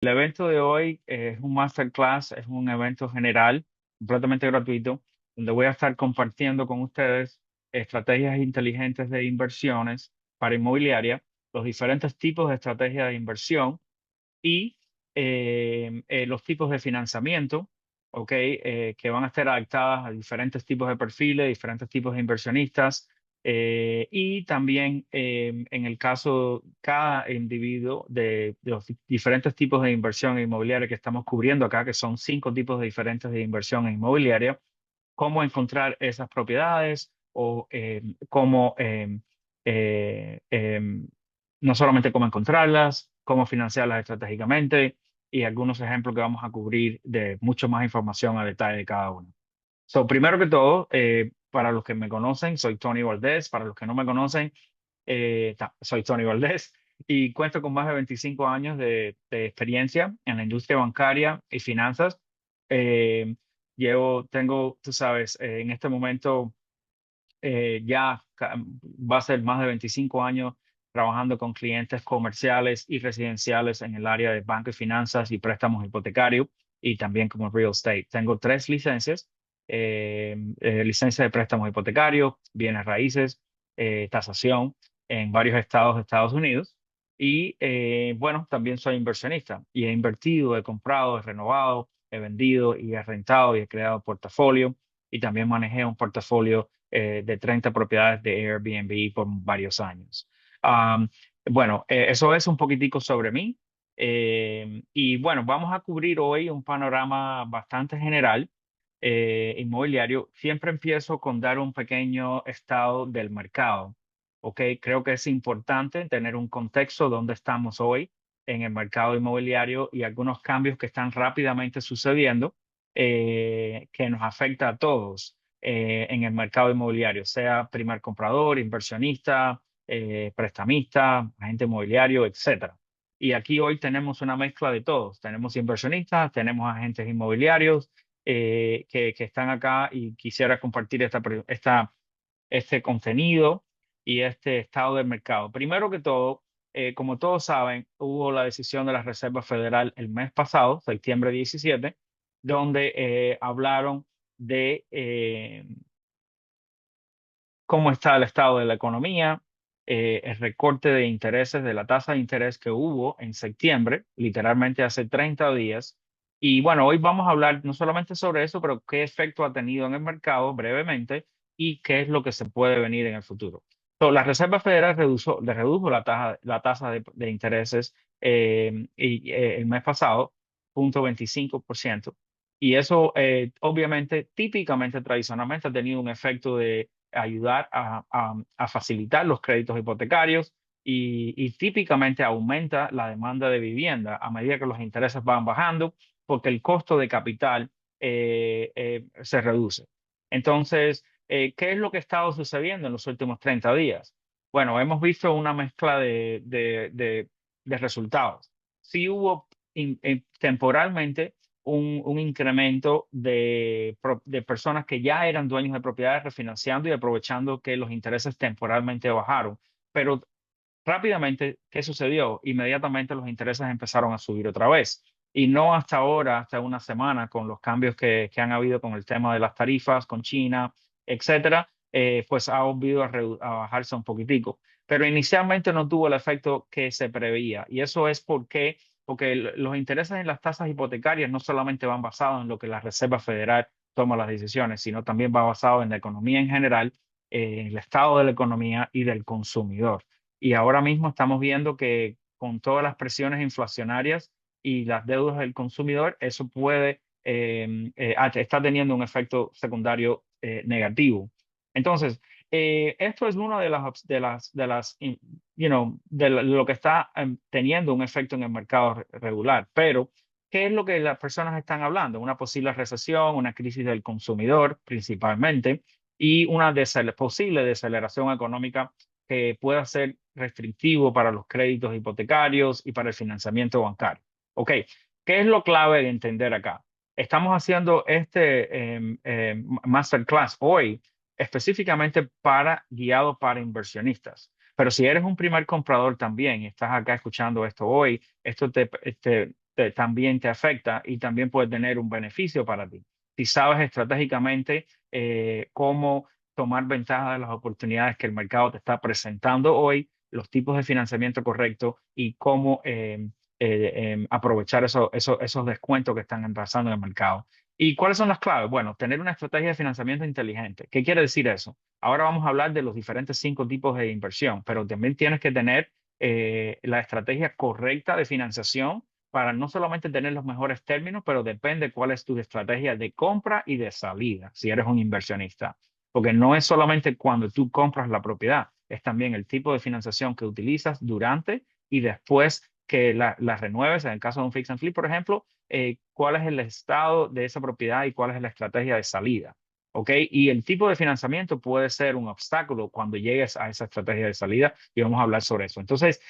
El evento de hoy es un masterclass, es un evento general, completamente gratuito, donde voy a estar compartiendo con ustedes estrategias inteligentes de inversiones para inmobiliaria, los diferentes tipos de estrategias de inversión y los tipos de financiamiento, ¿ok? Que van a estar adaptadas a diferentes tipos de perfiles, diferentes tipos de inversionistas. Y también en el caso, cada individuo de los diferentes tipos de inversión inmobiliaria que estamos cubriendo acá, que son 5 tipos diferentes de inversión inmobiliaria, cómo encontrar esas propiedades o cómo, no solamente cómo encontrarlas, cómo financiarlas estratégicamente y algunos ejemplos que vamos a cubrir de mucho más información a detalle de cada uno. So, primero que todo, para los que me conocen, soy Tony Valdés. Para los que no me conocen, soy Tony Valdés y cuento con más de 25 años de experiencia en la industria bancaria y finanzas. Eh, tengo, tú sabes, en este momento va a ser más de 25 años trabajando con clientes comerciales y residenciales en el área de banco y finanzas y préstamos hipotecarios y también como real estate. Tengo 3 licencias, licencia de préstamos hipotecarios, bienes raíces, tasación en varios estados de Estados Unidos. Y bueno, también soy inversionista y he invertido, he comprado, he renovado, he vendido y he rentado y he creado portafolio y también manejé un portafolio de 30 propiedades de Airbnb por varios años. Am, bueno, eso es un poquitico sobre mí. Y bueno, vamos a cubrir hoy un panorama bastante general inmobiliario. Siempre empiezo con dar un pequeño estado del mercado. ¿Ok? Creo que es importante tener un contexto donde estamos hoy en el mercado inmobiliario y algunos cambios que están rápidamente sucediendo que nos afecta a todos en el mercado inmobiliario, sea primer comprador, inversionista, prestamista, agente inmobiliario, etcétera. Y aquí hoy tenemos una mezcla de todos. Tenemos inversionistas, tenemos agentes inmobiliarios que están acá y quisiera compartir este contenido y este estado del mercado. Primero que todo, como todos saben, hubo la decisión de la Reserva Federal el mes pasado, septiembre 17, donde hablaron de cómo está el estado de la economía, el recorte de intereses de la tasa de interés que hubo en septiembre, literalmente hace 30 días. Y bueno, hoy vamos a hablar no solamente sobre eso, pero qué efecto ha tenido en el mercado brevemente y qué es lo que se puede venir en el futuro. La Reserva Federal le redujo la tasa de intereses el mes pasado, 0,25%. Y eso, obviamente, típicamente, tradicionalmente, ha tenido un efecto de ayudar a facilitar los créditos hipotecarios y típicamente aumenta la demanda de vivienda a medida que los intereses van bajando porque el costo de capital se reduce. Entonces, ¿qué es lo que ha estado sucediendo en los últimos 30 días? Bueno, hemos visto una mezcla de resultados. Sí hubo temporalmente un incremento de personas que ya eran dueños de propiedades refinanciando y aprovechando que los intereses temporalmente bajaron. Pero rápidamente, ¿qué sucedió? Inmediatamente los intereses empezaron a subir otra vez. Y no hasta ahora, hasta una semana, con los cambios que han habido con el tema de las tarifas, con China, etcétera, pues ha volvido a bajarse un poquitico. Pero inicialmente no tuvo el efecto que se preveía. Y eso es porque los intereses en las tasas hipotecarias no solamente van basados en lo que la Reserva Federal toma las decisiones, sino también va basado en la economía en general, en el estado de la economía y del consumidor. Y ahora mismo estamos viendo que con todas las presiones inflacionarias y las deudas del consumidor, eso está teniendo un efecto secundario negativo. Entonces, esto es uno de lo que está teniendo un efecto en el mercado regular. Pero, ¿qué es lo que las personas están hablando? Una posible recesión, una crisis del consumidor principalmente y una posible deceleración económica que pueda ser restrictivo para los créditos hipotecarios y para el financiamiento bancario. Ok, ¿qué es lo clave de entender acá? Estamos haciendo masterclass hoy específicamente guiado para inversionistas. Pero si eres un primer comprador también y estás acá escuchando esto hoy, esto te también te afecta y también puede tener un beneficio para ti. Si sabes estratégicamente cómo tomar ventaja de las oportunidades que el mercado te está presentando hoy, los tipos de financiamiento correctos y cómo aprovechar esos descuentos que están pasando en el mercado. ¿Y cuáles son las claves? Bueno, tener una estrategia de financiamiento inteligente. ¿Qué quiere decir eso? Ahora vamos a hablar de los diferentes 5 tipos de inversión, pero también tienes que tener la estrategia correcta de financiación para no solamente tener los mejores términos, pero depende cuál es tu estrategia de compra y de salida, si eres un inversionista. Porque no es solamente cuando tú compras la propiedad, es también el tipo de financiación que utilizas durante y después que la renueves. En el caso de un fix and flip, por ejemplo, cuál es el estado de esa propiedad y cuál es la estrategia de salida. ¿Ok? Y el tipo de financiamiento puede ser un obstáculo cuando llegues a esa estrategia de salida y vamos a hablar sobre eso. Entonces,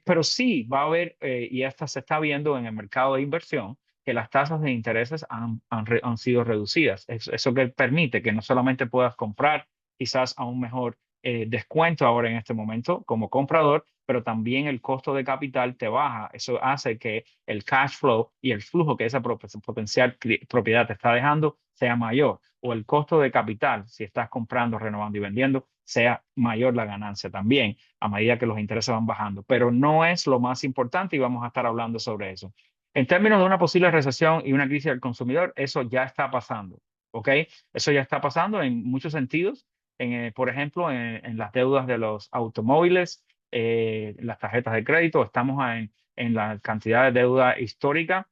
pero sí va a haber, y esta se está viendo en el mercado de inversión, que las tasas de intereses han sido reducidas. Eso que permite que no solamente puedas comprar quizás a un mejor descuento ahora en este momento como comprador, pero también el costo de capital te baja. Eso hace que el cash flow y el flujo que esa potencial propiedad te está dejando sea mayor, o el costo de capital, si estás comprando, renovando y vendiendo, sea mayor la ganancia también a medida que los intereses van bajando. Pero no es lo más importante y vamos a estar hablando sobre eso. En términos de una posible recesión y una crisis del consumidor, eso ya está pasando, ¿ok? Eso ya está pasando en muchos sentidos. Por ejemplo, en las deudas de los automóviles, las tarjetas de crédito, estamos en la cantidad de deuda histórica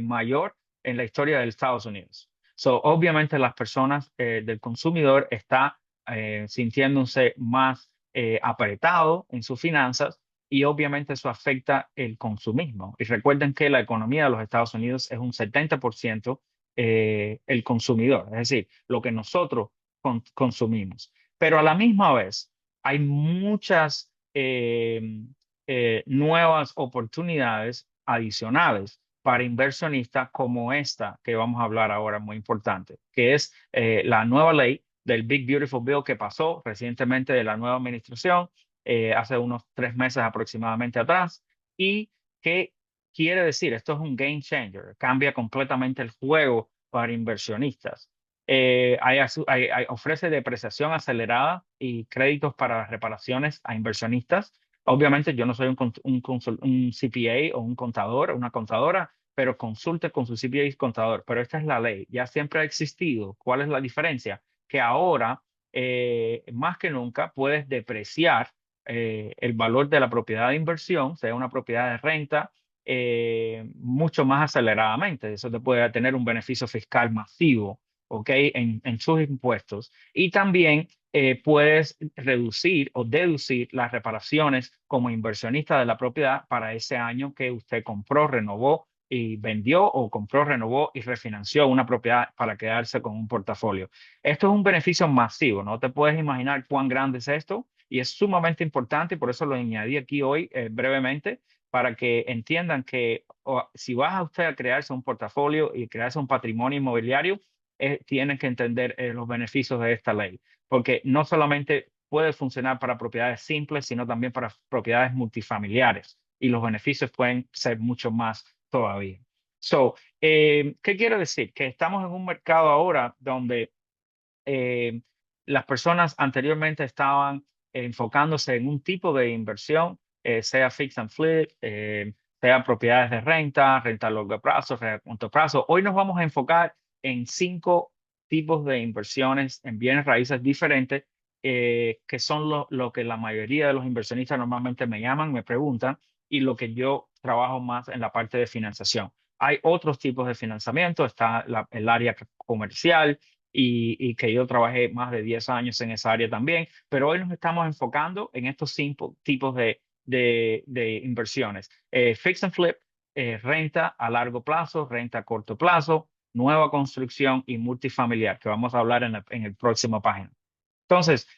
mayor en la historia de Estados Unidos. So, obviamente las personas del consumidor está sintiéndose más apretado en sus finanzas y obviamente eso afecta el consumismo. Y recuerden que la economía de los Estados Unidos es un 70% el consumidor, es decir, lo que nosotros consumimos. Pero a la misma vez hay muchas nuevas oportunidades adicionales para inversionistas como esta que vamos a hablar ahora, muy importante, que es la nueva ley del Big Beautiful Bill que pasó recientemente de la nueva administración, hace unos 3 meses aproximadamente atrás, y que quiere decir, esto es un game changer, cambia completamente el juego para inversionistas. Ofrece depreciación acelerada y créditos para reparaciones a inversionistas. Obviamente yo no soy un CPA o un contador, una contadora, pero consulte con su CPA y contador. Pero esta es la ley, ya siempre ha existido. ¿Cuál es la diferencia? Que ahora, más que nunca, puedes depreciar el valor de la propiedad de inversión, sea una propiedad de renta, mucho más aceleradamente. Eso te puede tener un beneficio fiscal masivo, ¿ok? En sus impuestos. Y también puedes reducir o deducir las reparaciones como inversionista de la propiedad para ese año que usted compró, renovó y vendió, o compró, renovó y refinanció una propiedad para quedarse con un portafolio. Esto es un beneficio masivo, no te puedes imaginar cuán grande es esto y es sumamente importante y por eso lo añadí aquí hoy brevemente para que entiendan que si vas a usted a crearse un portafolio y crearse un patrimonio inmobiliario, tienen que entender los beneficios de esta ley, porque no solamente puede funcionar para propiedades simples, sino también para propiedades multifamiliares y los beneficios pueden ser mucho más todavía. So, ¿qué quiero decir? Que estamos en un mercado ahora donde eh, las personas anteriormente estaban enfocándose en un tipo de inversión, sea fix and flip, sea propiedades de renta, renta a largo plazo, renta a corto plazo. Hoy nos vamos a enfocar en 5 tipos de inversiones en bienes raíces diferentes, que son lo que la mayoría de los inversionistas normalmente me llaman, me preguntan, y lo que yo trabajo más en la parte de financiación. Hay otros tipos de financiamiento, está el área comercial, y que yo trabajé más de 10 años en esa área también, pero hoy nos estamos enfocando en estos 5 tipos de inversiones. Fix and flip, renta a largo plazo, renta a corto plazo, nueva construcción y multifamiliar, que vamos a hablar en el próximo página. Entonces,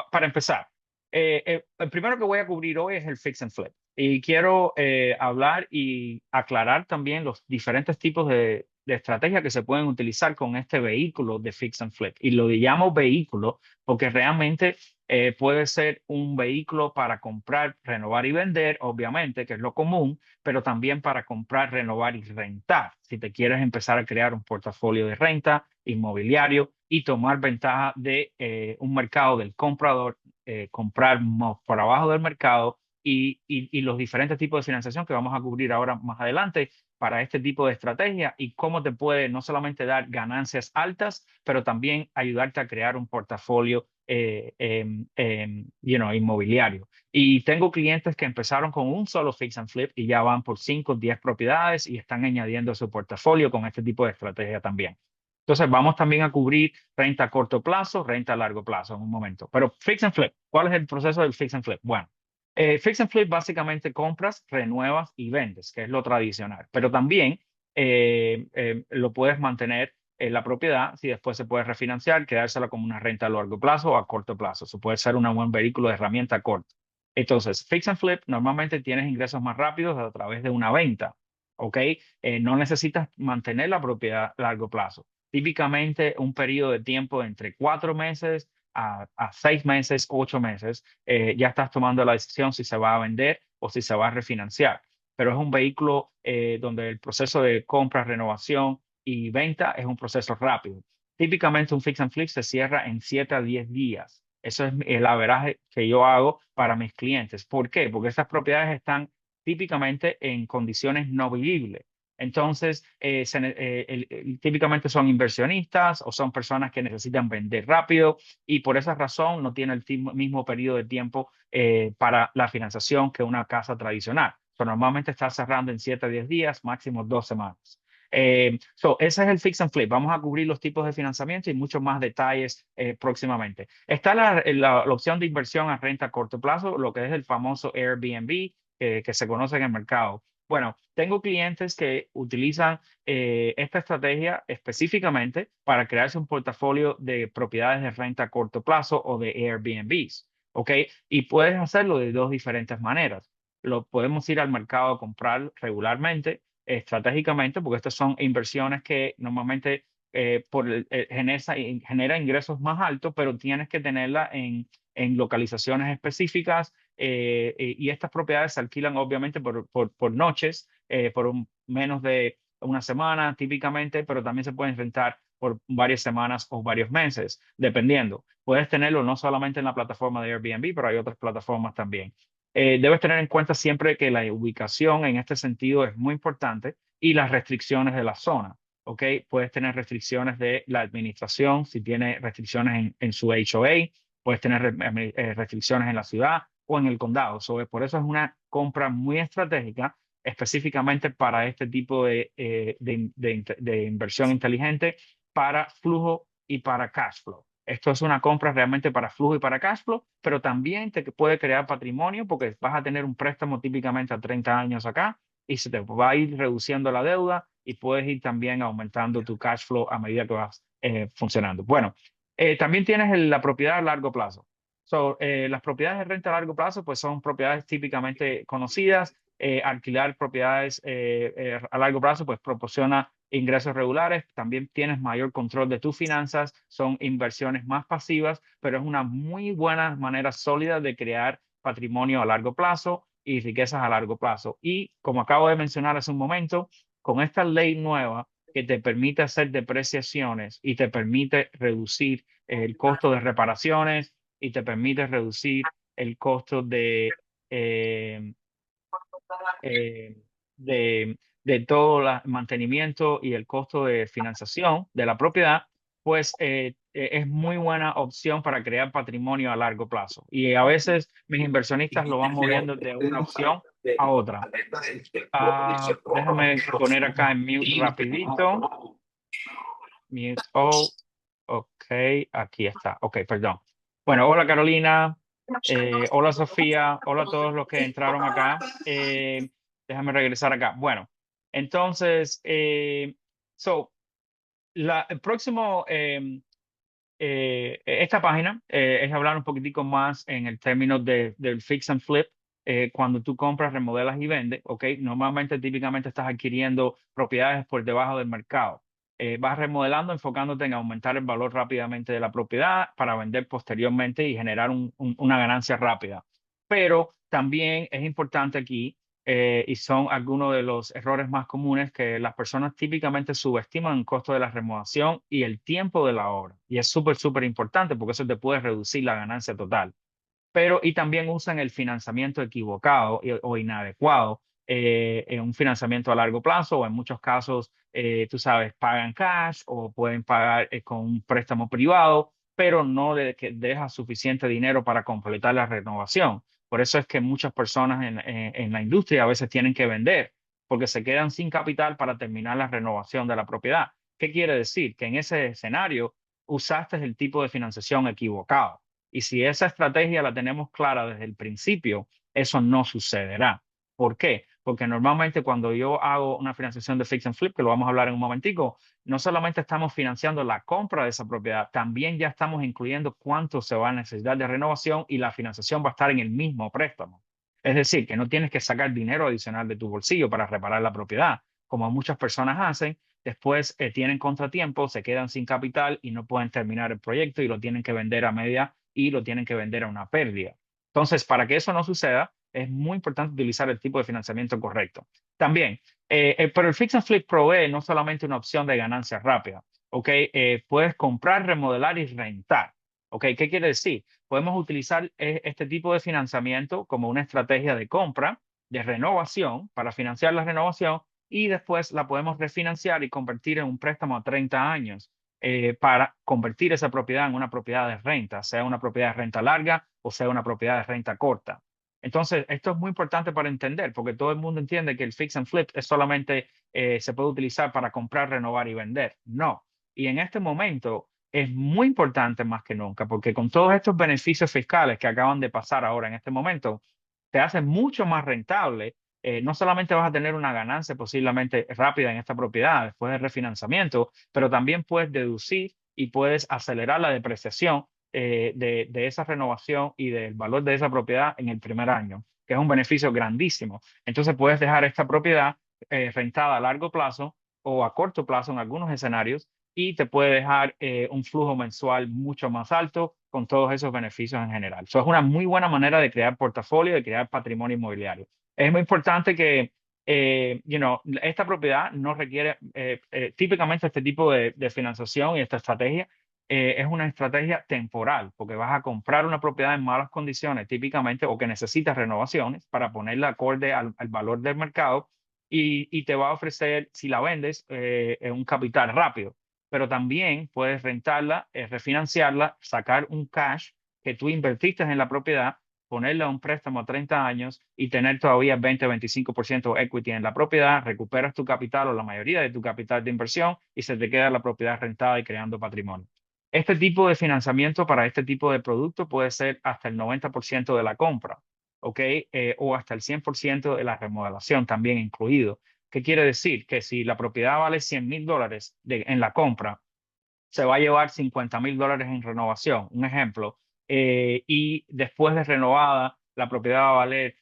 para empezar, el primero que voy a cubrir hoy es el fix and flip. Y quiero hablar y aclarar también los diferentes tipos de estrategias que se pueden utilizar con este vehículo de fix and flip. Y lo llamo vehículo porque realmente Puede ser un vehículo para comprar, renovar y vender, obviamente, que es lo común, pero también para comprar, renovar y rentar. Si te quieres empezar a crear un portafolio de renta inmobiliario y tomar ventaja de un mercado del comprador, comprar por abajo del mercado y los diferentes tipos de financiación que vamos a cubrir ahora más adelante para este tipo de estrategia y cómo te puede no solamente dar ganancias altas, pero también ayudarte a crear un portafolio inmobiliario. Y tengo clientes que empezaron con un solo fix and flip y ya van por 5 o 10 propiedades y están añadiendo a su portafolio con este tipo de estrategia también. Entonces, vamos también a cubrir renta a corto plazo, renta a largo plazo en un momento. Pero fix and flip, ¿cuál es el proceso del fix and flip? Bueno, fix and flip básicamente compras, renuevas y vendes, que es lo tradicional. Pero también lo puedes mantener en la propiedad si después se puede refinanciar, quedársela como una renta a largo plazo o a corto plazo. Eso puede ser un buen vehículo de herramienta corta. Entonces, fix and flip normalmente tienes ingresos más rápidos a través de una venta. ¿Ok? No necesitas mantener la propiedad a largo plazo. Típicamente un periodo de tiempo de entre 4 meses a 6 meses, 8 meses, ya estás tomando la decisión si se va a vender o si se va a refinanciar. Pero es un vehículo donde el proceso de compra, renovación y venta es un proceso rápido. Típicamente un fix and flip se cierra en 7 a 10 días. Eso es el averaje que yo hago para mis clientes. ¿Por qué? Porque estas propiedades están típicamente en condiciones no vivibles. Entonces, típicamente son inversionistas o son personas que necesitan vender rápido y por esa razón no tiene el mismo periodo de tiempo para la financiación que una casa tradicional. Normalmente está cerrando en 7 a 10 días, máximo 2 semanas. Ese es el fix and flip. Vamos a cubrir los tipos de financiamiento y muchos más detalles próximamente. Está la opción de inversión a renta a corto plazo, lo que es el famoso Airbnb que se conoce en el mercado. Bueno, tengo clientes que utilizan esta estrategia específicamente para crearse un portafolio de propiedades de renta a corto plazo o de Airbnbs, ¿ok? Y puedes hacerlo de dos diferentes maneras. Lo podemos ir al mercado a comprar regularmente, estratégicamente, porque estas son inversiones que normalmente genera ingresos más altos, pero tienes que tenerla en localizaciones específicas y estas propiedades se alquilan obviamente por noches, menos de una semana típicamente, pero también se pueden rentar por varias semanas o varios meses, dependiendo. Puedes tenerlo no solamente en la plataforma de Airbnb, pero hay otras plataformas también. Debes tener en cuenta siempre que la ubicación en este sentido es muy importante y las restricciones de la zona. ¿Ok? Puedes tener restricciones de la administración, si tiene restricciones en su HOA, puedes tener restricciones en la ciudad o en el condado. Por eso es una compra muy estratégica, específicamente para este tipo de inversión inteligente, para flujo y para cash flow. Esto es una compra realmente para flujo y para cash flow, pero también te puede crear patrimonio porque vas a tener un préstamo típicamente a 30 años acá y se te va a ir reduciendo la deuda y puedes ir también aumentando tu cash flow a medida que vas funcionando. Bueno, también tienes la propiedad a largo plazo. Las propiedades de renta a largo plazo pues son propiedades típicamente conocidas. Alquilar propiedades a largo plazo pues proporciona ingresos regulares, también tienes mayor control de tus finanzas, son inversiones más pasivas, pero es una muy buena manera sólida de crear patrimonio a largo plazo y riquezas a largo plazo. Y como acabo de mencionar hace un momento, con esta ley nueva que te permite hacer depreciaciones y te permite reducir el costo de reparaciones y te permite reducir el costo eh, eh, de todo el mantenimiento y el costo de financiación de la propiedad, pues es muy buena opción para crear patrimonio a largo plazo. Y a veces mis inversionistas lo van moviendo de una opción a otra. Déjame poner acá en mute rapidito. Mute all. Ok, aquí está. Ok, perdón. Bueno, hola Carolina, hola Sofía, hola a todos los que entraron acá. Déjame regresar acá. Bueno, entonces, el próximo, esta página es hablar un poquitico más en el término del fix and flip. Cuando tú compras, remodelas y vendes, ¿ok? Normalmente, típicamente estás adquiriendo propiedades por debajo del mercado. vas remodelando, enfocándote en aumentar el valor rápidamente de la propiedad para vender posteriormente y generar una ganancia rápida. Pero también es importante aquí, y son algunos de los errores más comunes, que las personas típicamente subestiman el costo de la remodelación y el tiempo de la obra. Y es súper, súper importante porque eso te puede reducir la ganancia total. Pero y también usan el financiamiento equivocado o inadecuado, en un financiamiento a largo plazo, o en muchos casos, tú sabes, pagan cash o pueden pagar con un préstamo privado, pero no que deja suficiente dinero para completar la renovación. Por eso es que muchas personas en la industria a veces tienen que vender porque se quedan sin capital para terminar la renovación de la propiedad. ¿Qué quiere decir? Que en ese escenario usaste el tipo de financiación equivocado. Y si esa estrategia la tenemos clara desde el principio, eso no sucederá. ¿Por qué? Porque normalmente cuando yo hago una financiación de fix and flip, que lo vamos a hablar en un momentico, no solamente estamos financiando la compra de esa propiedad, también ya estamos incluyendo cuánto se va a necesitar de renovación, y la financiación va a estar en el mismo préstamo. Es decir, que no tienes que sacar dinero adicional de tu bolsillo para reparar la propiedad, como muchas personas hacen. Después tienen contratiempo, se quedan sin capital y no pueden terminar el proyecto y lo tienen que vender a media y lo tienen que vender a una pérdida. Entonces, para que eso no suceda, es muy importante utilizar el tipo de financiamiento correcto. También, pero el Fix and Flip provee no solamente una opción de ganancia rápida, ¿ok? Puedes comprar, remodelar y rentar, ¿ok? ¿Qué quiere decir? Podemos utilizar este tipo de financiamiento como una estrategia de compra, de renovación, para financiar la renovación, y después la podemos refinanciar y convertir en un préstamo a 30 años, para convertir esa propiedad en una propiedad de renta, sea una propiedad de renta larga o sea una propiedad de renta corta. Entonces, esto es muy importante para entender, porque todo el mundo entiende que el fix and flip es solamente, se puede utilizar para comprar, renovar y vender. No. Y en este momento es muy importante más que nunca, porque con todos estos beneficios fiscales que acaban de pasar ahora en este momento, te hace mucho más rentable. No solamente vas a tener una ganancia posiblemente rápida en esta propiedad después del refinanciamiento, pero también puedes deducir y puedes acelerar la depreciación, de esa renovación y del valor de esa propiedad en el primer año, que es un beneficio grandísimo. Entonces puedes dejar esta propiedad rentada a largo plazo o a corto plazo en algunos escenarios, y te puede dejar un flujo mensual mucho más alto con todos esos beneficios en general. Eso es una muy buena manera de crear portafolio, de crear patrimonio inmobiliario. Es muy importante que, esta propiedad no requiere, típicamente este tipo de financiación y esta estrategia, es una estrategia temporal, porque vas a comprar una propiedad en malas condiciones típicamente, o que necesitas renovaciones para ponerla acorde al valor del mercado, y te va a ofrecer, si la vendes, un capital rápido. Pero también puedes rentarla, refinanciarla, sacar un cash que tú invertiste en la propiedad, ponerle a un préstamo a 30 años y tener todavía 20-25% equity en la propiedad. Recuperas tu capital o la mayoría de tu capital de inversión y se te queda la propiedad rentada y creando patrimonio. Este tipo de financiamiento para este tipo de producto puede ser hasta el 90% de la compra, ¿ok? O hasta el 100% de la remodelación también incluido. ¿Qué quiere decir? Que si la propiedad vale $100,000 en la compra, se va a llevar $50,000 en renovación, un ejemplo, y después de renovada, la propiedad va a valer,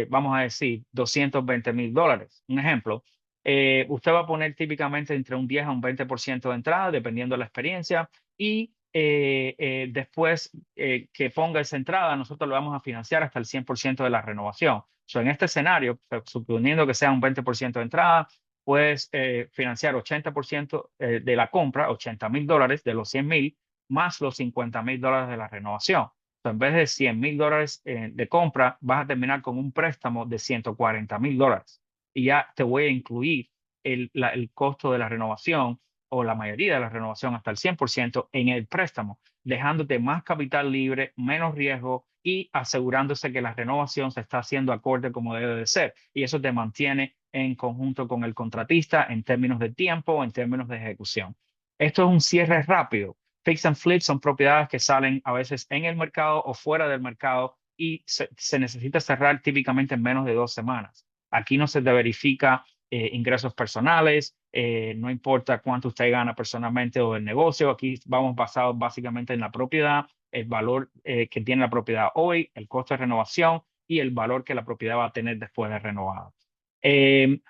vamos a decir, $220,000, un ejemplo. Usted va a poner típicamente entre un 10 a un 20% de entrada, dependiendo de la experiencia, y después que ponga esa entrada, nosotros lo vamos a financiar hasta el 100% de la renovación. En este escenario, suponiendo que sea un 20% de entrada, puedes financiar 80% de la compra, $80,000 de los 100,000, más los $50,000 de la renovación. En vez de $100,000 de compra, vas a terminar con un préstamo de $140,000. Y ya te voy a incluir el costo de la renovación, o la mayoría de la renovación hasta el 100% en el préstamo, dejándote más capital libre, menos riesgo y asegurándose que la renovación se está haciendo acorde como debe de ser. Y eso te mantiene en conjunto con el contratista en términos de tiempo, en términos de ejecución. Esto es un cierre rápido. Fix and flip son propiedades que salen a veces en el mercado o fuera del mercado, y se necesita cerrar típicamente en menos de 2 semanas. Aquí no se te verifica ingresos personales, no importa cuánto usted gana personalmente o el negocio. Aquí vamos basados básicamente en la propiedad, el valor que tiene la propiedad hoy, el costo de renovación y el valor que la propiedad va a tener después de renovada.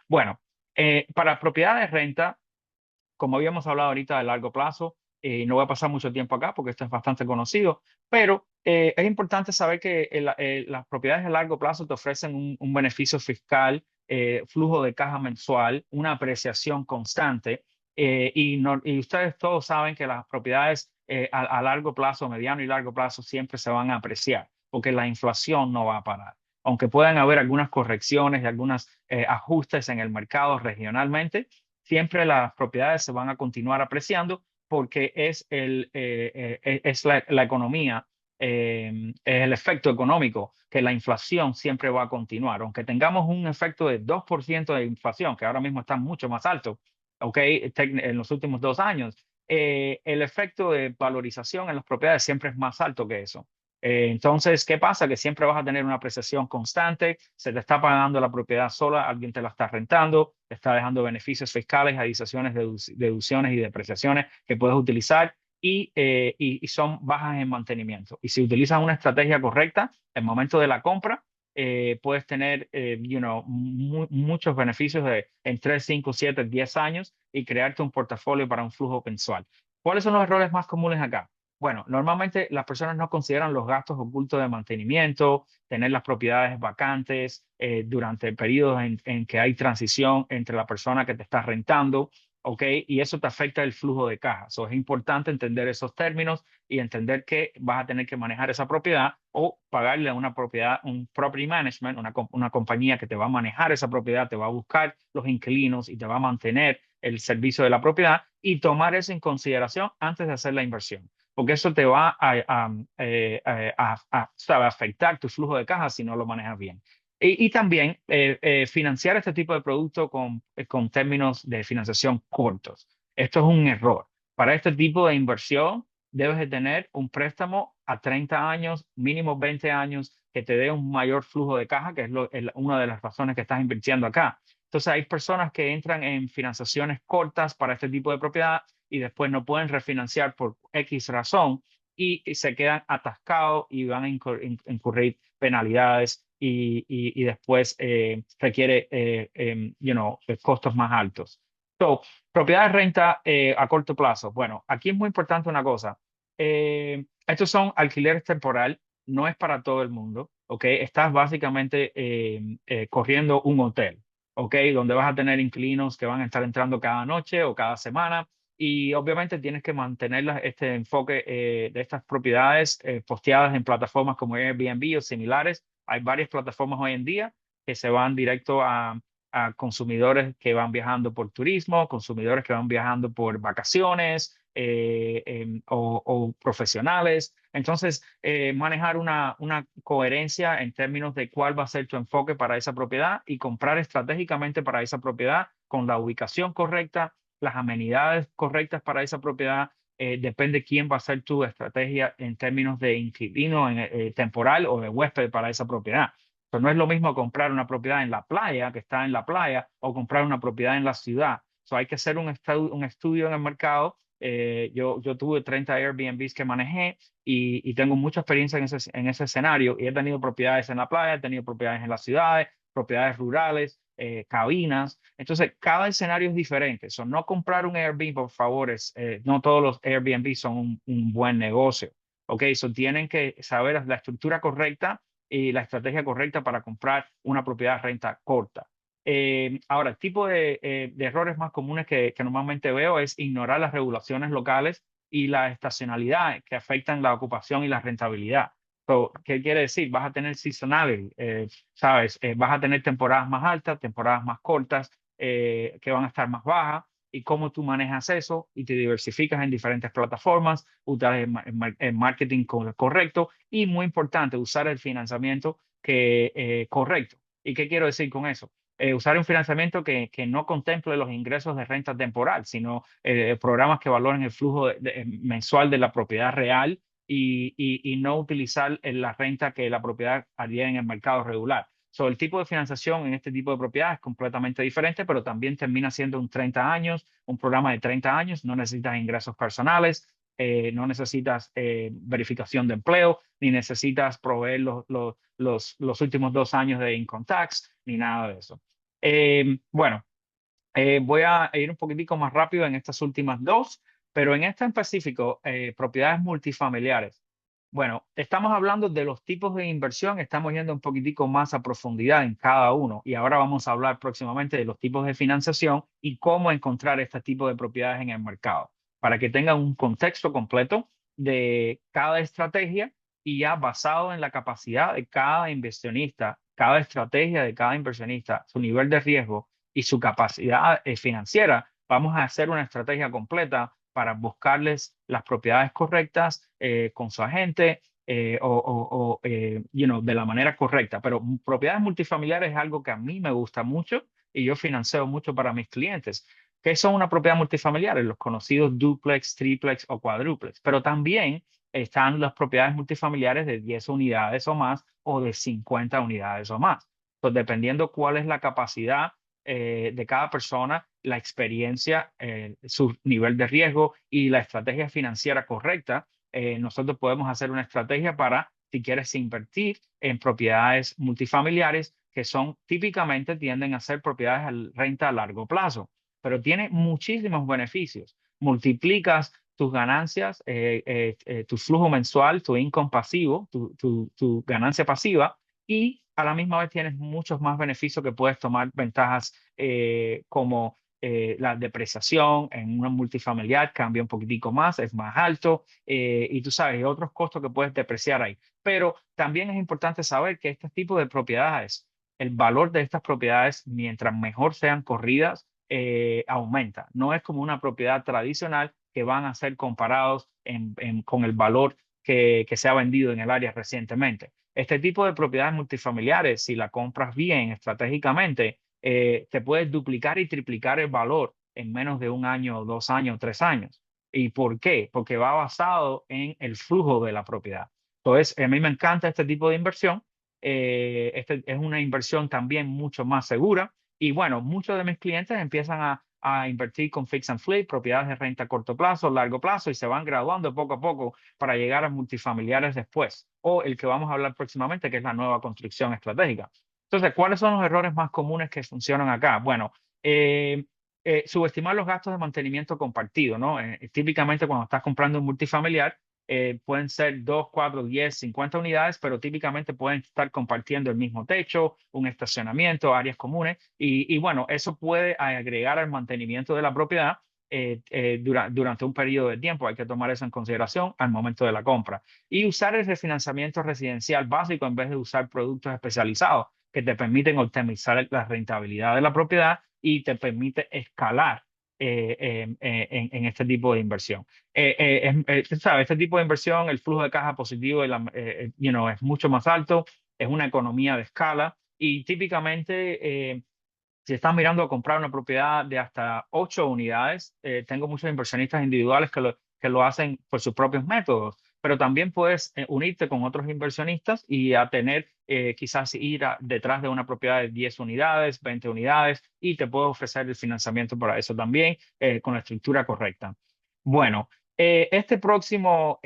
Bueno, para propiedad de renta, como habíamos hablado ahorita de largo plazo, no voy a pasar mucho tiempo acá porque esto es bastante conocido, pero es importante saber que las propiedades de largo plazo te ofrecen un beneficio fiscal, flujo de caja mensual, una apreciación constante, y ustedes todos saben que las propiedades a largo plazo, mediano y largo plazo siempre se van a apreciar porque la inflación no va a parar. Aunque puedan haber algunas correcciones y algunos ajustes en el mercado regionalmente, siempre las propiedades se van a continuar apreciando porque es la economía, es el efecto económico que la inflación siempre va a continuar. Aunque tengamos un efecto de 2% de inflación, que ahora mismo está mucho más alto, ¿ok? En los últimos 2 años, el efecto de valorización en las propiedades siempre es más alto que eso. Entonces, ¿qué pasa? Que siempre vas a tener una apreciación constante, se te está pagando la propiedad sola, alguien te la está rentando, te está dejando beneficios fiscales, adiciones, deducciones y depreciaciones que puedes utilizar y son bajas en mantenimiento. Y si utilizas una estrategia correcta, el momento de la compra, puedes tener muchos beneficios en 3, 5, 7, 10 años y crearte un portafolio para un flujo mensual. ¿Cuáles son los errores más comunes acá? Bueno, normalmente las personas no consideran los gastos ocultos de mantenimiento, tener las propiedades vacantes durante periodos en que hay transición entre la persona que te está rentando, ¿ok? Y eso te afecta el flujo de caja. So, es importante entender esos términos y entender que vas a tener que manejar esa propiedad o pagarle a una propiedad, un property management, una compañía que te va a manejar esa propiedad, te va a buscar los inquilinos y te va a mantener el servicio de la propiedad y tomar eso en consideración antes de hacer la inversión porque eso te va a afectar tu flujo de caja si no lo manejas bien. Y también financiar este tipo de producto con términos de financiación cortos. Esto es un error. Para este tipo de inversión debes de tener un préstamo a 30 años, mínimo 20 años, que te dé un mayor flujo de caja, que es una de las razones que estás invirtiendo acá. Entonces hay personas que entran en financiaciones cortas para este tipo de propiedad y después no pueden refinanciar por X razón y se quedan atascados y van a incurrir penalidades y después requiere costos más altos. So, propiedad de renta a corto plazo. Bueno, aquí es muy importante una cosa. Estos son alquileres temporal, no es para todo el mundo, ¿ok? Estás básicamente corriendo un hotel, ¿ok? Donde vas a tener inquilinos que van a estar entrando cada noche o cada semana y obviamente tienes que mantener este enfoque de estas propiedades posteadas en plataformas como Airbnb o similares. Hay varias plataformas hoy en día que se van directo a consumidores que van viajando por turismo, consumidores que van viajando por vacaciones o profesionales. Entonces, manejar una coherencia en términos de cuál va a ser tu enfoque para esa propiedad y comprar estratégicamente para esa propiedad con la ubicación correcta, las amenidades correctas para esa propiedad. Depende quién va a ser tu estrategia en términos de inquilino temporal o de huésped para esa propiedad. Pero no es lo mismo comprar una propiedad en la playa, que está en la playa, o comprar una propiedad en la ciudad. So, hay que hacer un estudio en el mercado. Yo tuve 30 Airbnbs que manejé y tengo mucha experiencia en ese escenario y he tenido propiedades en la playa, he tenido propiedades en las ciudades, propiedades rurales, cabinas. Entonces, cada escenario es diferente. So, no comprar un Airbnb, por favor, no todos los Airbnb son un buen negocio. Ok, so tienen que saber la estructura correcta y la estrategia correcta para comprar una propiedad de renta corta. Ahora, el tipo de errores más comunes que normalmente veo es ignorar las regulaciones locales y la estacionalidad que afectan la ocupación y la rentabilidad. So, ¿qué quiere decir? Vas a tener seasonality, ¿sabes? Vas a tener temporadas más altas, temporadas más cortas, que van a estar más bajas, y cómo tú manejas eso y te diversificas en diferentes plataformas, usar el marketing correcto y, muy importante, usar el financiamiento correcto. ¿Y qué quiero decir con eso? Usar un financiamiento que no contemple los ingresos de renta temporal, sino programas que valoren el flujo mensual de la propiedad real y no utilizar la renta que la propiedad haría en el mercado regular. So, el tipo de financiación en este tipo de propiedades es completamente diferente, pero también termina siendo un 30 años, un programa de 30 años, no necesitas ingresos personales, no necesitas verificación de empleo, ni necesitas proveer los últimos 2 años de income tax, ni nada de eso. Bueno, Voy a ir un poquitico más rápido en estas últimas dos, pero en esta en específico, propiedades multifamiliares. Bueno, estamos hablando de los tipos de inversión, estamos yendo un poquitico más a profundidad en cada uno y ahora vamos a hablar próximamente de los tipos de financiación y cómo encontrar este tipo de propiedades en el mercado, para que tengan un contexto completo de cada estrategia y ya basado en la capacidad de cada inversionista, cada estrategia de cada inversionista, su nivel de riesgo y su capacidad financiera, vamos a hacer una estrategia completa para buscarles las propiedades correctas con su agente de la manera correcta. Pero propiedades multifamiliares es algo que a mí me gusta mucho y yo financio mucho para mis clientes. ¿Qué son una propiedad multifamiliar? Los conocidos duplex, triplex o cuádruplex. Pero también están las propiedades multifamiliares de 10 unidades o más o de 50 unidades o más. Entonces, dependiendo cuál es la capacidad de cada persona, la experiencia, su nivel de riesgo y la estrategia financiera correcta, nosotros podemos hacer una estrategia para, si quieres invertir en propiedades multifamiliares, que son típicamente tienden a ser propiedades a renta a largo plazo, pero tiene muchísimos beneficios. Multiplicas tus ganancias, tu flujo mensual, tu income pasivo, tu ganancia pasiva y a la misma vez tienes muchos más beneficios que puedes tomar ventajas como la depreciación en una multifamiliar cambia un poquitico más, es más alto y tú sabes, hay otros costos que puedes depreciar ahí. Pero también es importante saber que este tipo de propiedades, el valor de estas propiedades, mientras mejor sean corridas, aumenta. No es como una propiedad tradicional que van a ser comparados con el valor que se ha vendido en el área recientemente. Este tipo de propiedades multifamiliares, si la compras bien estratégicamente, te puedes duplicar y triplicar el valor en menos de un año, 2 años, 3 años. ¿Y por qué? Porque va basado en el flujo de la propiedad. Entonces, a mí me encanta este tipo de inversión. Este es una inversión también mucho más segura. Y bueno, muchos de mis clientes empiezan a invertir con fix and flip, propiedades de renta a corto plazo, largo plazo, y se van graduando poco a poco para llegar a multifamiliares después, o el que vamos a hablar próximamente, que es la nueva construcción estratégica. Entonces, ¿cuáles son los errores más comunes que funcionan acá? Bueno, subestimar los gastos de mantenimiento compartido, ¿no? Típicamente cuando estás comprando un multifamiliar, pueden ser 2, 4, 10, 50 unidades, pero típicamente pueden estar compartiendo el mismo techo, un estacionamiento, áreas comunes, y bueno, eso puede agregar al mantenimiento de la propiedad durante un periodo de tiempo. Hay que tomar eso en consideración al momento de la compra. Y usar el refinanciamiento residencial básico en vez de usar productos especializados que te permiten optimizar la rentabilidad de la propiedad y te permite escalar en este tipo de inversión. ¿Sabes? Este tipo de inversión, el flujo de caja positivo es mucho más alto, es una economía de escala y típicamente si estás mirando a comprar una propiedad de hasta 8 unidades, tengo muchos inversionistas individuales que lo hacen por sus propios métodos, pero también puedes unirte con otros inversionistas y a tener, quizás ir detrás de una propiedad de 10 unidades, 20 unidades, y te puedo ofrecer el financiamiento para eso también, con la estructura correcta. Bueno, este próximo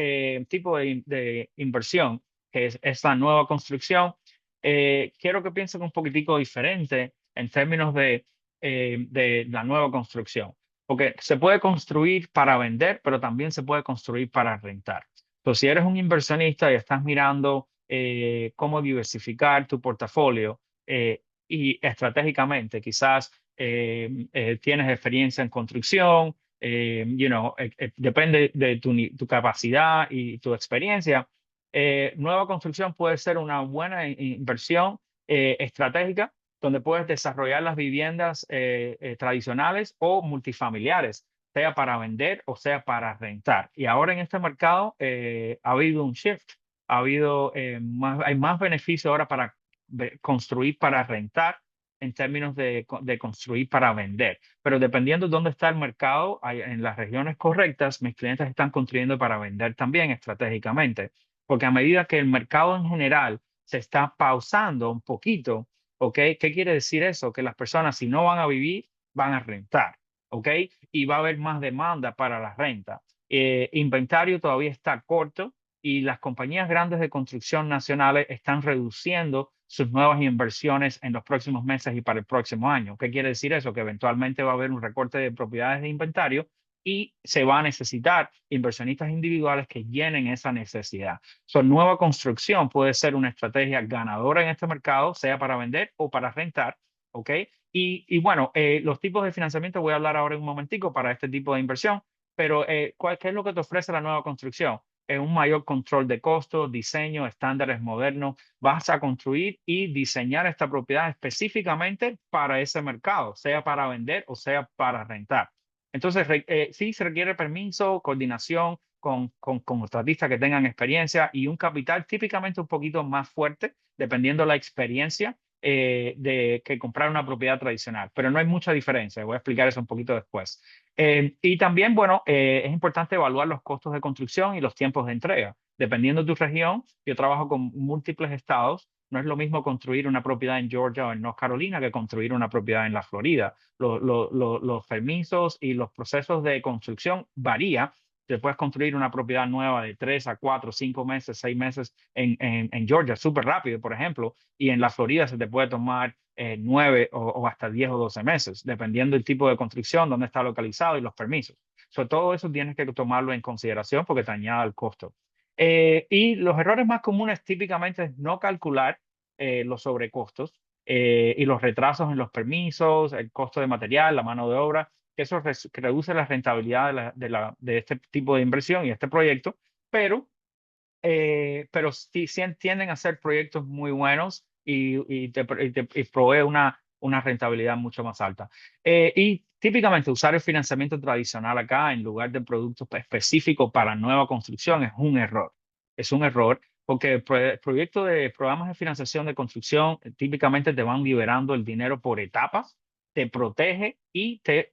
tipo de inversión, que es esta nueva construcción, quiero que piensen un poquitico diferente en términos de la nueva construcción, porque se puede construir para vender, pero también se puede construir para rentar. Entonces, si eres un inversionista y estás mirando cómo diversificar tu portafolio y estratégicamente, quizás tienes experiencia en construcción, depende de tu capacidad y tu experiencia. Nueva construcción puede ser una buena inversión estratégica donde puedes desarrollar las viviendas tradicionales o multifamiliares, sea para vender o sea para rentar. Y ahora en este mercado ha habido un shift, hay más beneficio ahora para construir para rentar en términos de construir para vender. Pero dependiendo de dónde está el mercado, en las regiones correctas, mis clientes están construyendo para vender también estratégicamente, porque a medida que el mercado en general se está pausando un poquito. ¿Ok? ¿Qué quiere decir eso? Que las personas, si no van a vivir, van a rentar. ¿Ok? Y va a haber más demanda para la renta. Inventario todavía está corto y las compañías grandes de construcción nacionales están reduciendo sus nuevas inversiones en los próximos meses y para el próximo año. ¿Qué quiere decir eso? Que eventualmente va a haber un recorte de propiedades de inventario y se va a necesitar inversionistas individuales que llenen esa necesidad. Su nueva construcción puede ser una estrategia ganadora en este mercado, sea para vender o para rentar, ¿ok? Y bueno, los tipos de financiamiento voy a hablar ahora en un momentico para este tipo de inversión, pero ¿qué es lo que te ofrece la nueva construcción? Un mayor control de costos, diseño, estándares modernos. Vas a construir y diseñar esta propiedad específicamente para ese mercado, sea para vender o sea para rentar. Entonces, sí se requiere permiso, coordinación con contratistas que tengan experiencia y un capital típicamente un poquito más fuerte, dependiendo la experiencia de que comprar una propiedad tradicional. Pero no hay mucha diferencia. Voy a explicar eso un poquito después. Y también, bueno, es importante evaluar los costos de construcción y los tiempos de entrega. Dependiendo de tu región, yo trabajo con múltiples estados. No es lo mismo construir una propiedad en Georgia o en North Carolina que construir una propiedad en la Florida. Los permisos y los procesos de construcción varían. Te puedes construir una propiedad nueva de 3 a 4, 5 meses, 6 meses en Georgia, súper rápido, por ejemplo, y en la Florida se te puede tomar 9 o hasta 10 o 12 meses, dependiendo del tipo de construcción, dónde está localizado y los permisos. Sobre todo eso tienes que tomarlo en consideración porque te añade el costo. Y los errores más comunes típicamente es no calcular los sobrecostos y los retrasos en los permisos, el costo de material, la mano de obra, que eso que reduce la rentabilidad de este tipo de inversión y este proyecto, pero sí tienden a ser proyectos muy buenos y provee una rentabilidad mucho más alta. Y típicamente usar el financiamiento tradicional acá en lugar de productos específicos para nueva construcción es un error. Es un error porque el proyecto de programas de financiación de construcción típicamente te van liberando el dinero por etapas, te protege y te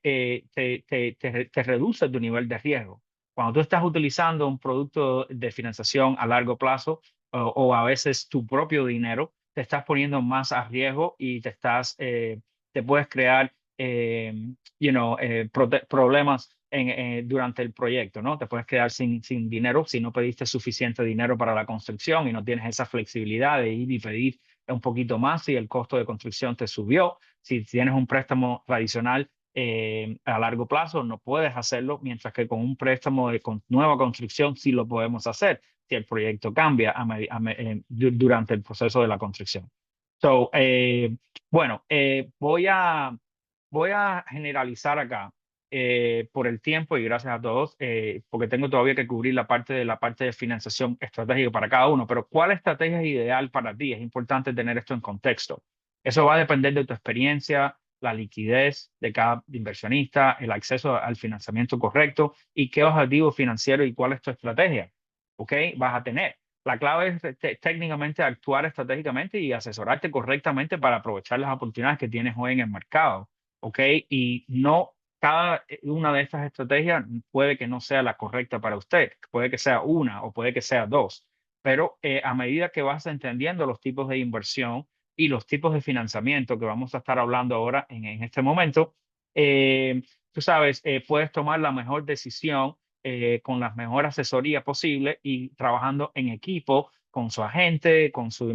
reduce tu nivel de riesgo. Cuando tú estás utilizando un producto de financiación a largo plazo o a veces tu propio dinero, te estás poniendo más a riesgo y te puedes crear, problemas durante el proyecto, ¿no? Te puedes quedar sin dinero si no pediste suficiente dinero para la construcción y no tienes esa flexibilidad de ir y pedir un poquito más si el costo de construcción te subió. Si tienes un préstamo tradicional a largo plazo no puedes hacerlo, mientras que con un préstamo de nueva construcción sí lo podemos hacer si el proyecto cambia durante el proceso de la construcción. So, bueno, voy a generalizar acá por el tiempo y gracias a todos, porque tengo todavía que cubrir la parte de financiación estratégica para cada uno, pero ¿cuál estrategia es ideal para ti? Es importante tener esto en contexto. Eso va a depender de tu experiencia, la liquidez de cada inversionista, el acceso al financiamiento correcto y qué objetivo financiero y cuál es tu estrategia, ¿ok? Vas a tener. La clave es técnicamente actuar estratégicamente y asesorarte correctamente para aprovechar las oportunidades que tienes hoy en el mercado, ¿ok? Y no cada una de estas estrategias puede que no sea la correcta para usted, puede que sea una o puede que sea dos, pero a medida que vas entendiendo los tipos de inversión y los tipos de financiamiento que vamos a estar hablando ahora en este momento, eh, tú sabes, puedes tomar la mejor decisión con la mejor asesoría posible y trabajando en equipo con su agente, con sus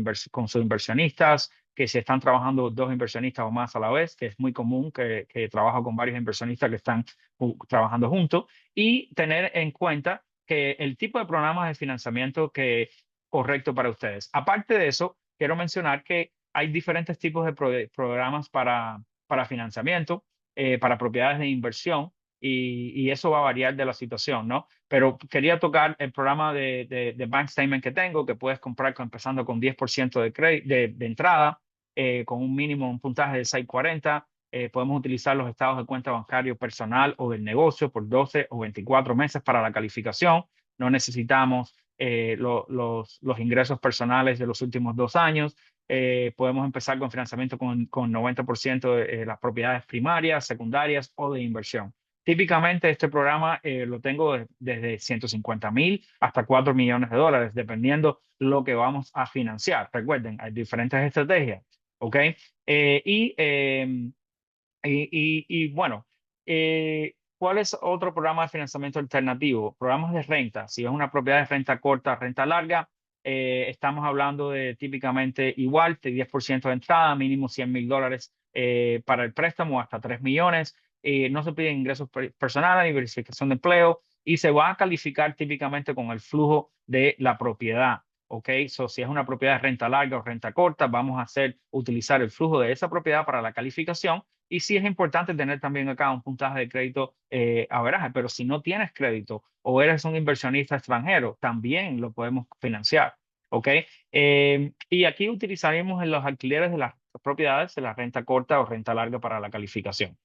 inversionistas, que si están trabajando dos inversionistas o más a la vez, que es muy común que trabajo con varios inversionistas que están trabajando juntos, y tener en cuenta que el tipo de programas de financiamiento que es correcto para ustedes. Aparte de eso, quiero mencionar que hay diferentes tipos de programas para financiamiento, para propiedades de inversión y eso va a variar de la situación, ¿no? Pero quería tocar el programa de Bank Statement que tengo, que puedes comprar empezando con 10% de entrada, con un mínimo, un puntaje de 640. Podemos utilizar los estados de cuenta bancario personal o del negocio por 12 o 24 meses para la calificación. No necesitamos los ingresos personales de los últimos 2 años. Podemos empezar con financiamiento con 90% de las propiedades primarias, secundarias o de inversión. Típicamente este programa lo tengo desde 150,000 hasta 4 millones de dólares, dependiendo lo que vamos a financiar. Recuerden, hay diferentes estrategias, ¿ok? Eh, y, eh, bueno, ¿cuál es otro programa de financiamiento alternativo? Programas de renta. Si es una propiedad de renta corta, renta larga, estamos hablando de típicamente igual, de 10% de entrada, mínimo $100,000 para el préstamo, hasta 3 millones. No se piden ingresos personales ni verificación de empleo y se va a calificar típicamente con el flujo de la propiedad. ¿Ok? So, si es una propiedad de renta larga o renta corta, vamos a utilizar el flujo de esa propiedad para la calificación. Y sí es importante tener también acá un puntaje de crédito averaje, pero si no tienes crédito o eres un inversionista extranjero, también lo podemos financiar. ¿Ok? Y aquí utilizaremos en los alquileres de las propiedades de la renta corta o renta larga para la calificación.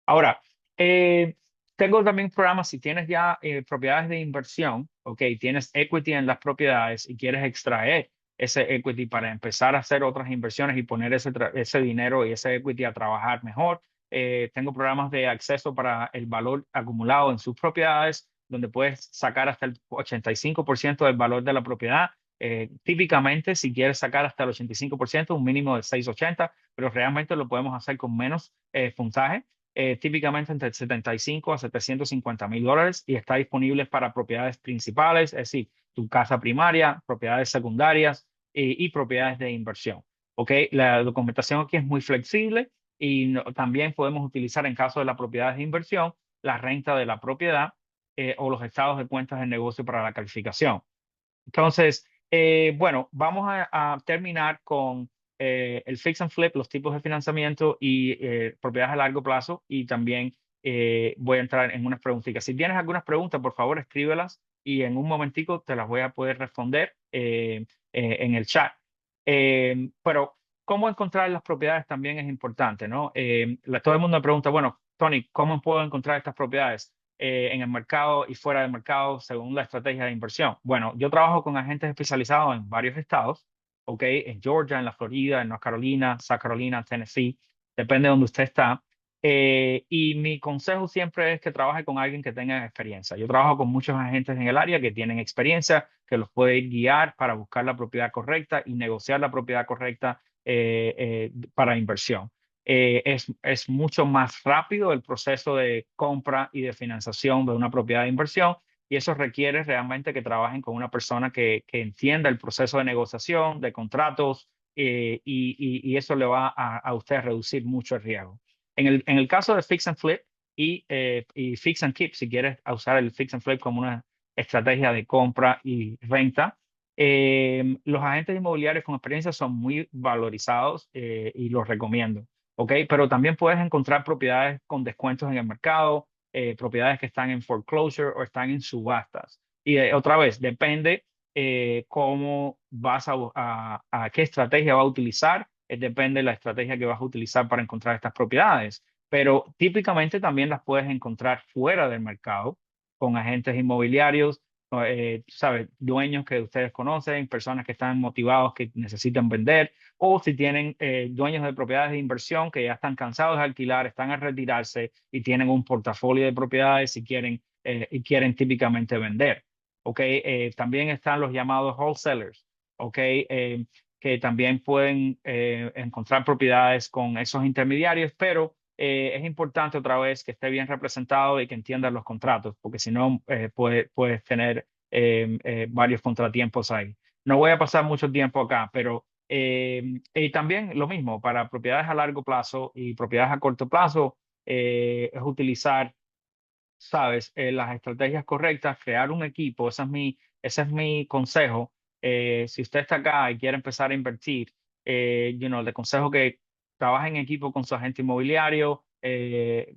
Ahora, eh, tengo también programas, si tienes ya propiedades de inversión, ok, tienes equity en las propiedades y quieres extraer ese equity para empezar a hacer otras inversiones y poner ese dinero y ese equity a trabajar mejor. Tengo programas de acceso para el valor acumulado en sus propiedades, donde puedes sacar hasta el 85% del valor de la propiedad. Típicamente, si quieres sacar hasta el 85%, un mínimo de 680, pero realmente lo podemos hacer con menos puntaje, típicamente entre 75 a $750,000 y está disponible para propiedades principales, es decir, tu casa primaria, propiedades secundarias y propiedades de inversión. ¿Ok? La documentación aquí es muy flexible y también podemos utilizar en caso de las propiedades de inversión la renta de la propiedad o los estados de cuentas del negocio para la calificación. Entonces, bueno, vamos a terminar con el fix and flip, los tipos de financiamiento y propiedades a largo plazo. Y también voy a entrar en unas preguntitas. Si tienes algunas preguntas, por favor, escríbelas y en un momentico te las voy a poder responder en el chat. Pero cómo encontrar las propiedades también es importante, ¿no? Todo el mundo me pregunta, bueno, Tony, ¿cómo puedo encontrar estas propiedades? En el mercado y fuera del mercado según la estrategia de inversión. Bueno, yo trabajo con agentes especializados en varios estados, ¿ok? En Georgia, en la Florida, en North Carolina, South Carolina, Tennessee, depende de donde usted está. Y mi consejo siempre es que trabaje con alguien que tenga experiencia. Yo trabajo con muchos agentes en el área que tienen experiencia, que los puede guiar para buscar la propiedad correcta y negociar la propiedad correcta para inversión. Es mucho más rápido el proceso de compra y de financiación de una propiedad de inversión y eso requiere realmente que trabajen con una persona que entienda el proceso de negociación, de contratos y eso le va a usted reducir mucho el riesgo. En el caso de fix and flip y fix and keep, si quieres usar el fix and flip como una estrategia de compra y renta, los agentes inmobiliarios con experiencia son muy valorizados y los recomiendo. ¿Ok? Pero también puedes encontrar propiedades con descuentos en el mercado, propiedades que están en foreclosure o están en subastas. Y otra vez, depende cómo vas a qué estrategia va a utilizar, depende de la estrategia que vas a utilizar para encontrar estas propiedades. Pero típicamente también las puedes encontrar fuera del mercado con agentes inmobiliarios, sabes, dueños que ustedes conocen, personas que están motivados, que necesitan vender o si tienen dueños de propiedades de inversión que ya están cansados de alquilar, están a retirarse y tienen un portafolio de propiedades y quieren típicamente vender. ¿Ok? También están los llamados wholesalers, ¿ok? Que también pueden encontrar propiedades con esos intermediarios, pero es importante otra vez que esté bien representado y que entienda los contratos, porque si no, puedes tener varios contratiempos ahí. No voy a pasar mucho tiempo acá, pero y también lo mismo, para propiedades a largo plazo y propiedades a corto plazo, es utilizar, sabes, las estrategias correctas, crear un equipo, ese es mi consejo. Si usted está acá y quiere empezar a invertir, le aconsejo que trabaje en equipo con su agente inmobiliario,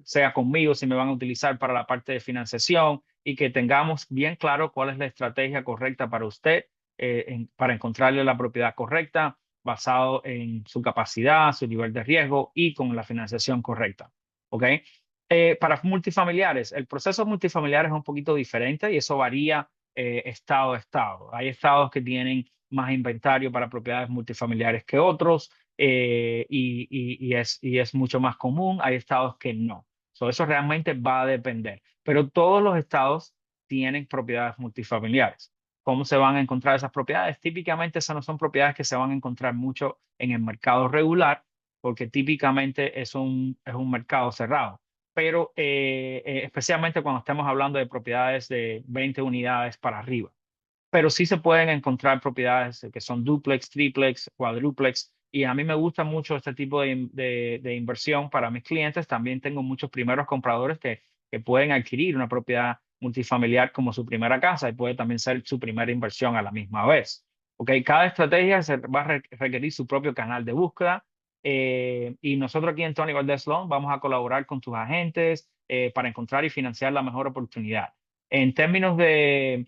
sea conmigo si me van a utilizar para la parte de financiación y que tengamos bien claro cuál es la estrategia correcta para usted, para encontrarle la propiedad correcta basado en su capacidad, su nivel de riesgo y con la financiación correcta. ¿Ok? Para multifamiliares, el proceso multifamiliar es un poquito diferente y eso varía estado a estado. Hay estados que tienen más inventario para propiedades multifamiliares que otros y es mucho más común. Hay estados que no. Eso realmente va a depender. Pero todos los estados tienen propiedades multifamiliares. ¿Cómo se van a encontrar esas propiedades? Típicamente esas no son propiedades que se van a encontrar mucho en el mercado regular porque típicamente es un mercado cerrado, pero especialmente cuando estamos hablando de propiedades de 20 unidades para arriba. pero sí se pueden encontrar propiedades que son duplex, triplex, cuadruplex. Y a mí me gusta mucho este tipo de inversión para mis clientes. También tengo muchos primeros compradores que pueden adquirir una propiedad multifamiliar como su primera casa y puede también ser su primera inversión a la misma vez. Okay, cada estrategia va a requerir su propio canal de búsqueda. Y nosotros aquí en Tony Valdez Loan vamos a colaborar con tus agentes para encontrar y financiar la mejor oportunidad. En términos de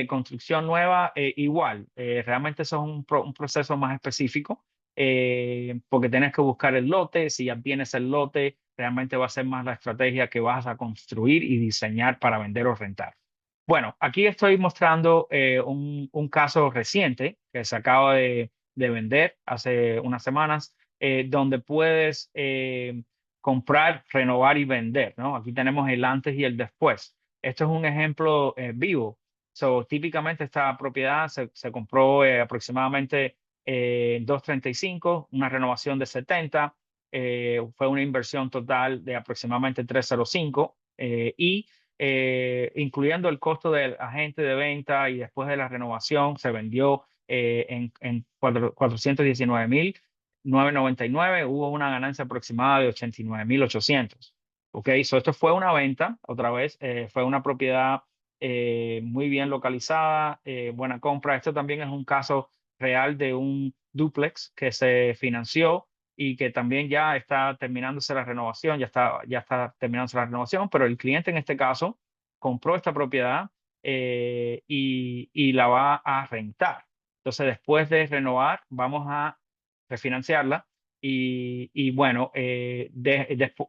construcción nueva, igual, realmente eso es un proceso más específico, porque tienes que buscar el lote. Si ya tienes el lote, realmente va a ser más la estrategia que vas a construir y diseñar para vender o rentar. Bueno, aquí estoy mostrando un caso reciente que se acaba de vender hace unas semanas, donde puedes comprar, renovar y vender, ¿no? Aquí tenemos el antes y el después. Esto es un ejemplo vivo. So, típicamente esta propiedad se compró aproximadamente 235, una renovación de 70, fue una inversión total de aproximadamente 305 y incluyendo el costo del agente de venta y después de la renovación, se vendió en 419,999. Hubo una ganancia aproximada de 89,800. Ok, so esto fue una venta, otra vez, fue una propiedad muy bien localizada, buena compra. Esto también es un caso real de un duplex que se financió y que también ya está terminándose la renovación, ya está terminándose la renovación, pero el cliente en este caso compró esta propiedad y la va a rentar. Entonces, después de renovar, vamos a refinanciarla y bueno,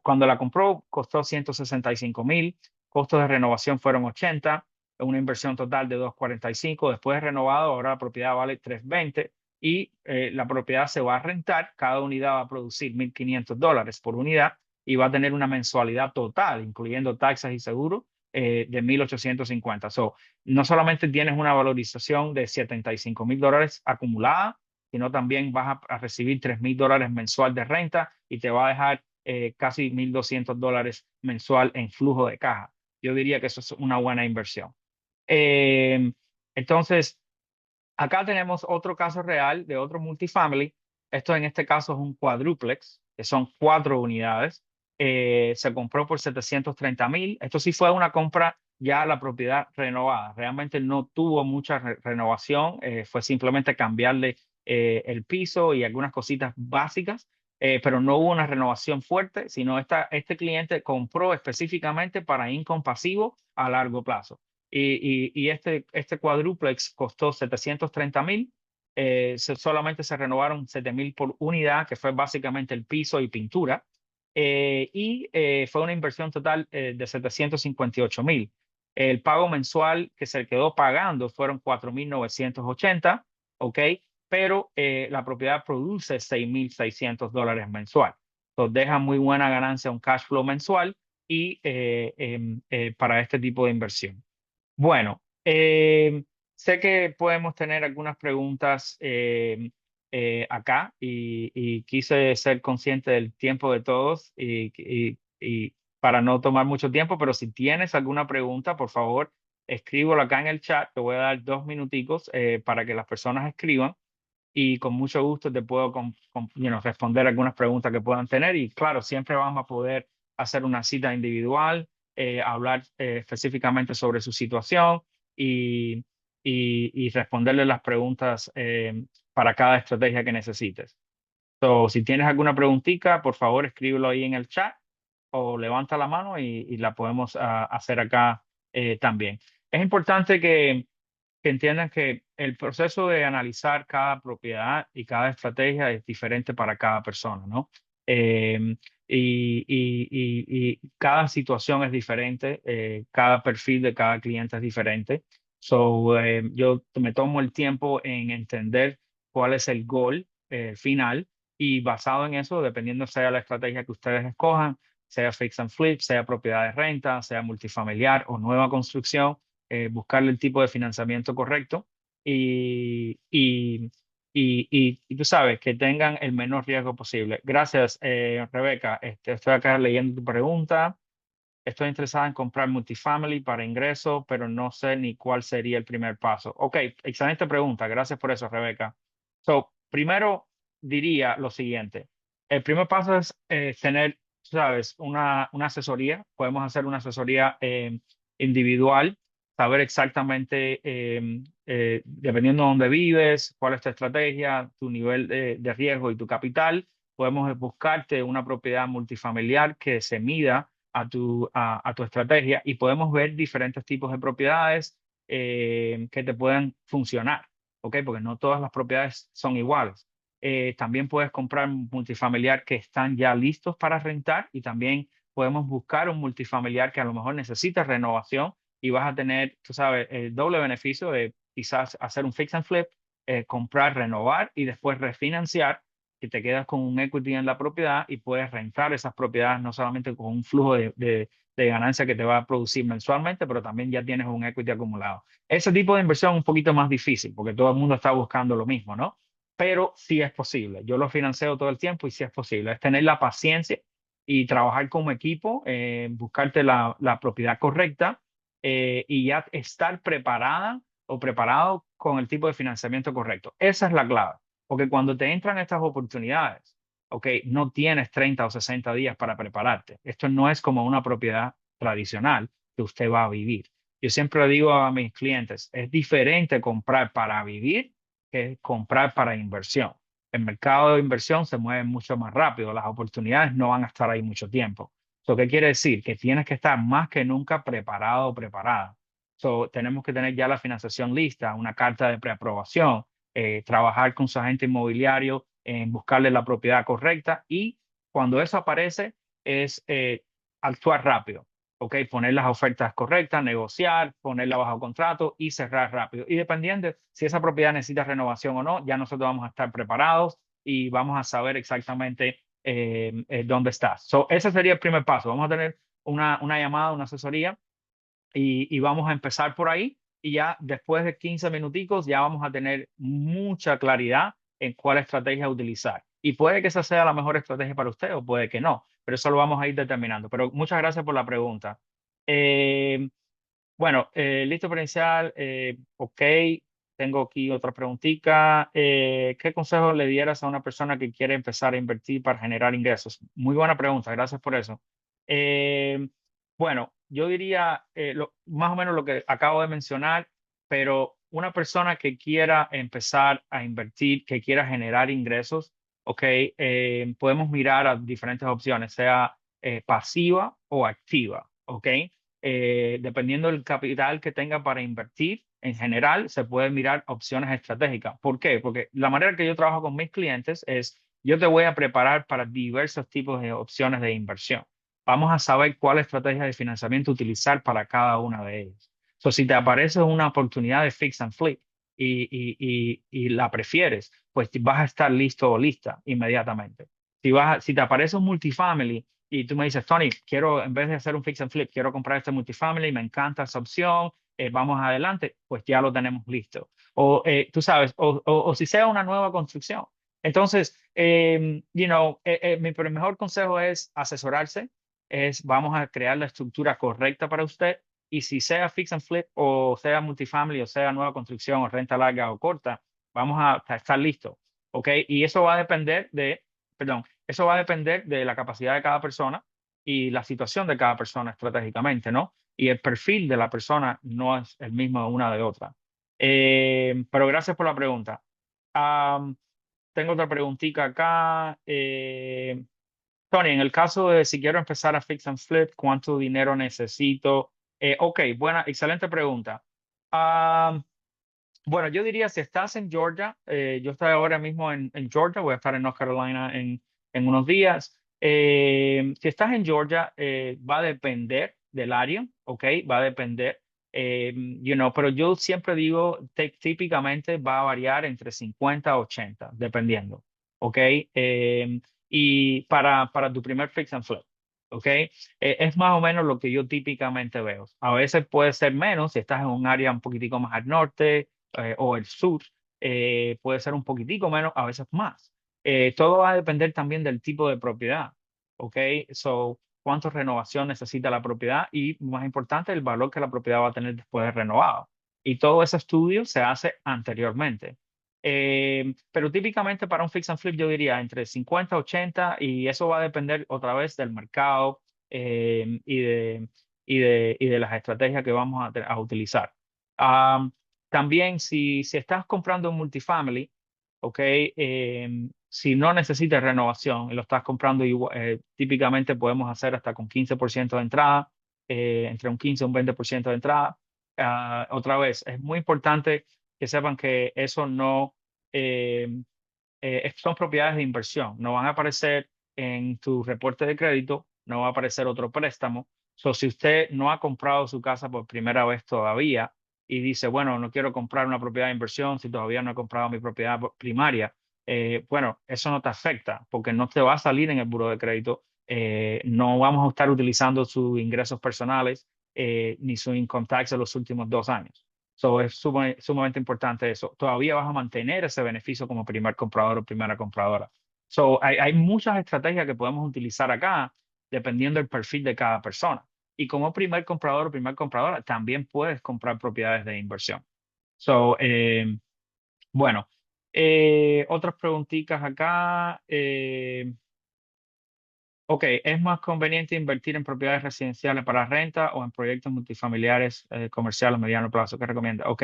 cuando la compró costó 165,000, costos de renovación fueron 80, una inversión total de 245. Después de renovado, ahora la propiedad vale 320 y la propiedad se va a rentar. Cada unidad va a producir $1,500 por unidad y va a tener una mensualidad total, incluyendo taxas y seguros, de 1,850. So, no solamente tienes una valorización de $75,000 acumulada, sino también vas a recibir $3,000 mensual de renta y te va a dejar casi $1,200 mensual en flujo de caja. Yo diría que eso es una buena inversión. Eh, entonces, acá tenemos otro caso real de otro multifamily. Esto en este caso es un cuadruplex, que son 4 unidades. Se compró por 730,000. Esto sí fue una compra ya la propiedad renovada. Realmente no tuvo mucha renovación. Fue simplemente cambiarle el piso y algunas cositas básicas, pero no hubo una renovación fuerte, sino este cliente compró específicamente para income pasivo a largo plazo. Y este cuadrúplex costó 730,000. Solamente se renovaron 7,000 por unidad, que fue básicamente el piso y pintura. Y fue una inversión total de 758,000. El pago mensual que se quedó pagando fueron 4,980, ¿ok? Pero la propiedad produce $6,600 mensual. Entonces deja muy buena ganancia, un cash flow mensual y para este tipo de inversión. Bueno, sé que podemos tener algunas preguntas acá y quise ser consciente del tiempo de todos y para no tomar mucho tiempo, pero si tienes alguna pregunta, por favor, escríbelo acá en el chat. Te voy a dar 2 minuticos para que las personas escriban y con mucho gusto te puedo responder algunas preguntas que puedan tener. Y claro, siempre vamos a poder hacer una cita individual, hablar específicamente sobre su situación y, y responderle las preguntas para cada estrategia que necesites. So, si tienes alguna preguntita, por favor escríbelo ahí en el chat o levanta la mano y la podemos hacer acá también. Es importante que entiendan que el proceso de analizar cada propiedad y cada estrategia es diferente para cada persona, ¿no? Eh, y cada situación es diferente, cada perfil de cada cliente es diferente. So, yo me tomo el tiempo en entender cuál es el goal final y basado en eso, dependiendo sea la estrategia que ustedes escojan, sea fix and flip, sea propiedad de renta, sea multifamiliar o nueva construcción, buscarle el tipo de financiamiento correcto y, y, y tú sabes, que tengan el menor riesgo posible. Gracias, Rebeca. Estoy acá leyendo tu pregunta. estoy interesada en comprar multifamily para ingresos, pero no sé ni cuál sería el primer paso. Ok, excelente pregunta. Gracias por eso, Rebeca. So, primero diría lo siguiente. El primer paso es tener, sabes, una asesoría. Podemos hacer una asesoría individual, saber exactamente, dependiendo de dónde vives, cuál es tu estrategia, tu nivel de riesgo y tu capital. Podemos buscarte una propiedad multifamiliar que se mida a tu estrategia y podemos ver diferentes tipos de propiedades que te puedan funcionar, ¿ok? Porque no todas las propiedades son iguales. También puedes comprar un multifamiliar que están ya listos para rentar y también podemos buscar un multifamiliar que a lo mejor necesita renovación y vas a tener, tú sabes, el doble beneficio de quizás hacer un fix and flip, comprar, renovar y después refinanciar, que te quedas con un equity en la propiedad y puedes rentar esas propiedades no solamente con un flujo de ganancia que te va a producir mensualmente, pero también ya tienes un equity acumulado. Ese tipo de inversión es un poquito más difícil porque todo el mundo está buscando lo mismo, ¿no? Pero sí es posible. Yo lo financio todo el tiempo y sí es posible. Es tener la paciencia y trabajar como equipo, buscarte la propiedad correcta y ya estar preparada o preparado con el tipo de financiamiento correcto. Esa es la clave. Porque cuando te entran estas oportunidades, ok, no tienes 30 o 60 días para prepararte. Esto no es como una propiedad tradicional que usted va a vivir. Yo siempre le digo a mis clientes, es diferente comprar para vivir que comprar para inversión. El mercado de inversión se mueve mucho más rápido, las oportunidades no van a estar ahí mucho tiempo. ¿Qué quiere decir? Que tienes que estar más que nunca preparado o preparada. Tenemos que tener ya la financiación lista, una carta de preaprobación, trabajar con su agente inmobiliario en buscarle la propiedad correcta y cuando eso aparece es actuar rápido, ¿ok? Poner las ofertas correctas, negociar, ponerla bajo contrato y cerrar rápido. Y dependiendo si esa propiedad necesita renovación o no, ya nosotros vamos a estar preparados y vamos a saber exactamente dónde está. Ese sería el primer paso. Vamos a tener una llamada, una asesoría y vamos a empezar por ahí y ya después de 15 minuticos ya vamos a tener mucha claridad en cuál estrategia utilizar. Y puede que esa sea la mejor estrategia para usted o puede que no, pero eso lo vamos a ir determinando. Pero muchas gracias por la pregunta. Eh, bueno, listo para iniciar. Ok, tengo aquí otra preguntita. ¿Qué consejo le dieras a una persona que quiere empezar a invertir para generar ingresos? Muy buena pregunta, gracias por eso. Eh, bueno, yo diría más o menos lo que acabo de mencionar, pero una persona que quiera empezar a invertir, que quiera generar ingresos, ok, podemos mirar a diferentes opciones, sea pasiva o activa, ok. Dependiendo del capital que tenga para invertir, en general se pueden mirar opciones estratégicas. ¿Por qué? Porque la manera que yo trabajo con mis clientes es, yo te voy a preparar para diversos tipos de opciones de inversión. Vamos a saber cuál estrategia de financiamiento utilizar para cada una de ellas. Si te aparece una oportunidad de fix and flip y la prefieres, pues vas a estar listo o lista inmediatamente. Si te aparece un multifamily y tú me dices, Tony, quiero, en vez de hacer un fix and flip, quiero comprar este multifamily, me encanta esa opción, vamos adelante, pues ya lo tenemos listo. O tú sabes, o si sea una nueva construcción. Entonces, mi mejor consejo es asesorarse, es vamos a crear la estructura correcta para usted y si sea fix and flip o sea multifamily o sea nueva construcción o renta larga o corta, vamos a estar listos, ¿ok? Y eso va a depender de, perdón, eso va a depender de la capacidad de cada persona y la situación de cada persona estratégicamente, ¿no? Y el perfil de la persona no es el mismo de una de otra. Pero gracias por la pregunta. Am, tengo otra preguntita acá. Tony, en el caso de si quiero empezar a fix and flip, ¿cuánto dinero necesito? Ok, buena, excelente pregunta. Bueno, yo diría si estás en Georgia, yo estoy ahora mismo en Georgia, voy a estar en North Carolina en unos días. Si estás en Georgia, va a depender del área, ¿ok? Va a depender, pero yo siempre digo, típicamente va a variar entre 50 a 80, dependiendo, ¿ok? Y para tu primer fix and flip. ¿Ok? Es más o menos lo que yo típicamente veo. A veces puede ser menos si estás en un área un poquitico más al norte, o el sur, puede ser un poquitico menos, a veces más. Todo va a depender también del tipo de propiedad, ¿ok? cuánto renovación necesita la propiedad y, más importante, el valor que la propiedad va a tener después de renovado. Y todo ese estudio se hace anteriormente. Pero típicamente para un fix and flip yo diría entre 50 80 y eso va a depender otra vez del mercado y de las estrategias que vamos a utilizar. Am, También si estás comprando un multifamily, ¿ok? Si no necesitas renovación y lo estás comprando típicamente podemos hacer hasta con 15% de entrada, entre un 15 y un 20% de entrada. Otra vez, es muy importante que sepan que eso no eh, son propiedades de inversión, no van a aparecer en tu reporte de crédito, no va a aparecer otro préstamo. So, si usted no ha comprado su casa por primera vez todavía y dice, bueno, no quiero comprar una propiedad de inversión si todavía no he comprado mi propiedad primaria, bueno, eso no te afecta porque no te va a salir en el buro de crédito, no vamos a estar utilizando sus ingresos personales ni su income tax de los últimos 2 años. So, es sumamente importante eso. Todavía vas a mantener ese beneficio como primer comprador o primera compradora. So, hay muchas estrategias que podemos utilizar acá dependiendo del perfil de cada persona. Y como primer comprador o primer compradora, también puedes comprar propiedades de inversión. So, bueno, otras preguntitas acá. Ok, ¿es más conveniente invertir en propiedades residenciales para renta o en proyectos multifamiliares comerciales a mediano plazo? ¿Qué recomienda? Ok.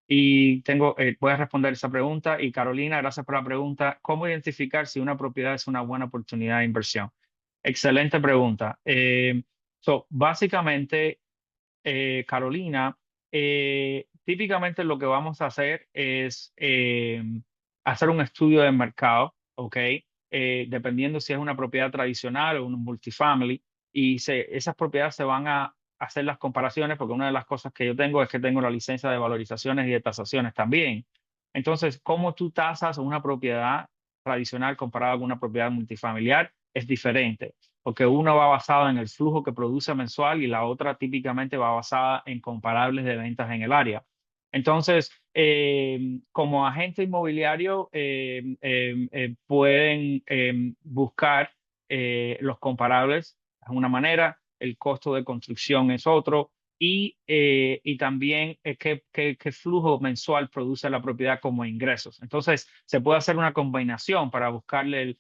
Y puedes responder esa pregunta. Y Carolina, gracias por la pregunta. ¿Cómo identificar si una propiedad es una buena oportunidad de inversión? Excelente pregunta. Básicamente, Carolina, típicamente lo que vamos a hacer es hacer un estudio de mercado, ¿ok? Dependiendo si es una propiedad tradicional o un multifamily, y esas propiedades se van a hacer las comparaciones, porque una de las cosas que yo tengo es que tengo la licencia de valorizaciones y de tasaciones también. Entonces, ¿cómo tú tasas una propiedad tradicional comparada con una propiedad multifamiliar? Es diferente porque una va basada en el flujo que produce mensual y la otra típicamente va basada en comparables de ventas en el área. Entonces, como agente inmobiliario, pueden buscar los comparables de una manera, el costo de construcción es otro, y también qué flujo mensual produce la propiedad como ingresos. Entonces, se puede hacer una combinación para buscarle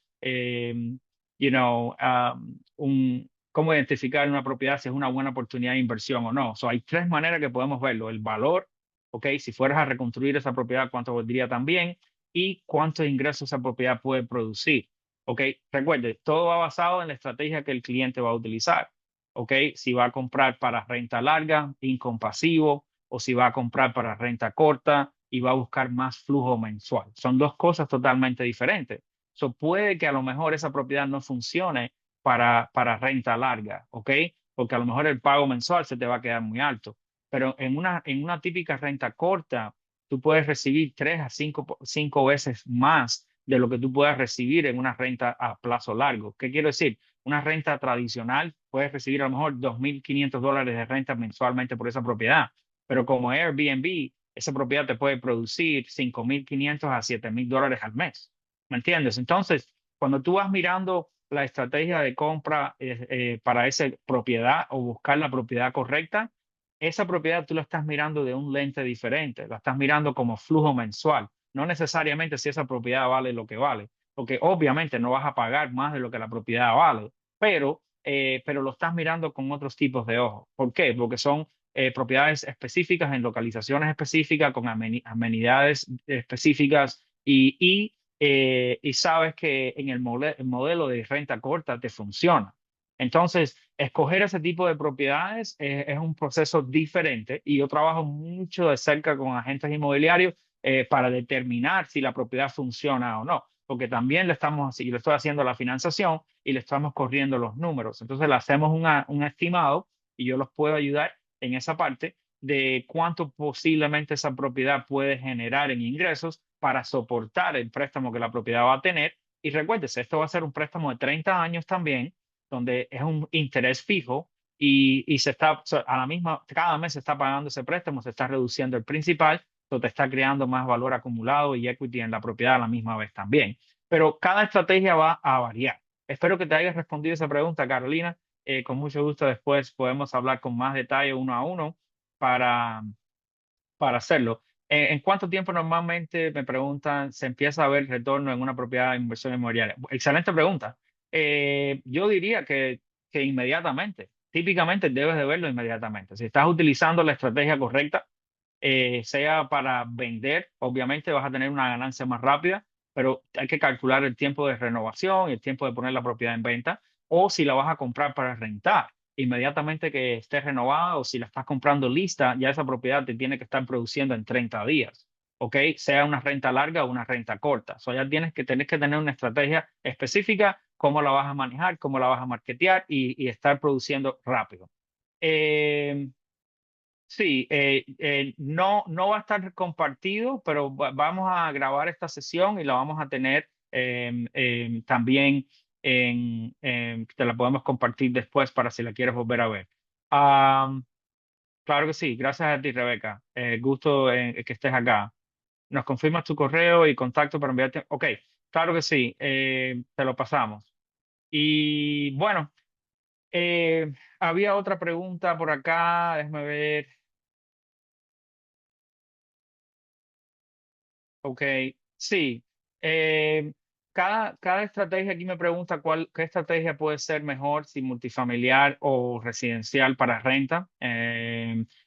cómo identificar una propiedad si es una buena oportunidad de inversión o no. Hay tres maneras que podemos verlo. El valor, ¿ok? Si fueras a reconstruir esa propiedad, ¿cuánto valdría también? Y cuántos ingresos esa propiedad puede producir. ¿Ok? Recuerde, todo va basado en la estrategia que el cliente va a utilizar. ¿Ok? Si va a comprar para renta larga, incompasivo, o si va a comprar para renta corta y va a buscar más flujo mensual. Son dos cosas totalmente diferentes. Puede que a lo mejor esa propiedad no funcione para renta larga, ¿ok? Porque a lo mejor el pago mensual se te va a quedar muy alto. Pero en una típica renta corta, tú puedes recibir 3 a 5 veces más de lo que tú puedas recibir en una renta a plazo largo. ¿Qué quiero decir? Una renta tradicional, puedes recibir a lo mejor $2,500 de renta mensualmente por esa propiedad. Pero como Airbnb, esa propiedad te puede producir $5,500 a $7,000 al mes. ¿Me entiendes? Entonces, cuando tú vas mirando la estrategia de compra para esa propiedad o buscar la propiedad correcta, esa propiedad tú la estás mirando de un lente diferente, la estás mirando como flujo mensual, no necesariamente si esa propiedad vale lo que vale, porque obviamente no vas a pagar más de lo que la propiedad vale, pero lo estás mirando con otros tipos de ojos. ¿Por qué? Porque son propiedades específicas en localizaciones específicas, con amenidades específicas y sabes que en el modelo de renta corta te funciona. Entonces, escoger ese tipo de propiedades es un proceso diferente y yo trabajo mucho de cerca con agentes inmobiliarios para determinar si la propiedad funciona o no, porque también yo le estoy haciendo la financiación y le estamos corriendo los números. Entonces, le hacemos un estimado y yo los puedo ayudar en esa parte de cuánto posiblemente esa propiedad puede generar en ingresos para soportar el préstamo que la propiedad va a tener. Y recuérdese, esto va a ser un préstamo de 30 años también, donde es un interés fijo y a la misma, cada mes se está pagando ese préstamo, se está reduciendo el principal, eso te está creando más valor acumulado y equity en la propiedad a la misma vez también. Pero cada estrategia va a variar. Espero que te haya respondido esa pregunta, Carolina. Con mucho gusto después podemos hablar con más detalle uno a uno para, para hacerlo. ¿En cuánto tiempo normalmente, me preguntan, se empieza a ver retorno en una propiedad de inversión inmobiliaria? Excelente pregunta. Yo diría que inmediatamente. Típicamente debes de verlo inmediatamente. Si estás utilizando la estrategia correcta, sea para vender, obviamente vas a tener una ganancia más rápida, pero hay que calcular el tiempo de renovación y el tiempo de poner la propiedad en venta, o si la vas a comprar para rentar. Inmediatamente que esté renovada o si la estás comprando lista, ya esa propiedad te tiene que estar produciendo en 30 días, ¿ok? Sea una renta larga o una renta corta. O sea, ya tienes que tener una estrategia específica, cómo la vas a manejar, cómo la vas a marketear y estar produciendo rápido. Eh, Sí, no, no va a estar compartido, pero vamos a grabar esta sesión y la vamos a tener también te la podemos compartir después para si la quieres volver a ver. Am, claro que sí, gracias a ti, Rebeca. Gusto en que estés acá. Nos confirmas tu correo y contacto para enviarte. Ok, claro que sí, te lo pasamos. Y bueno, había otra pregunta por acá, déjame ver. Ok, sí. Eh, cada estrategia aquí me pregunta qué estrategia puede ser mejor, si multifamiliar o residencial para renta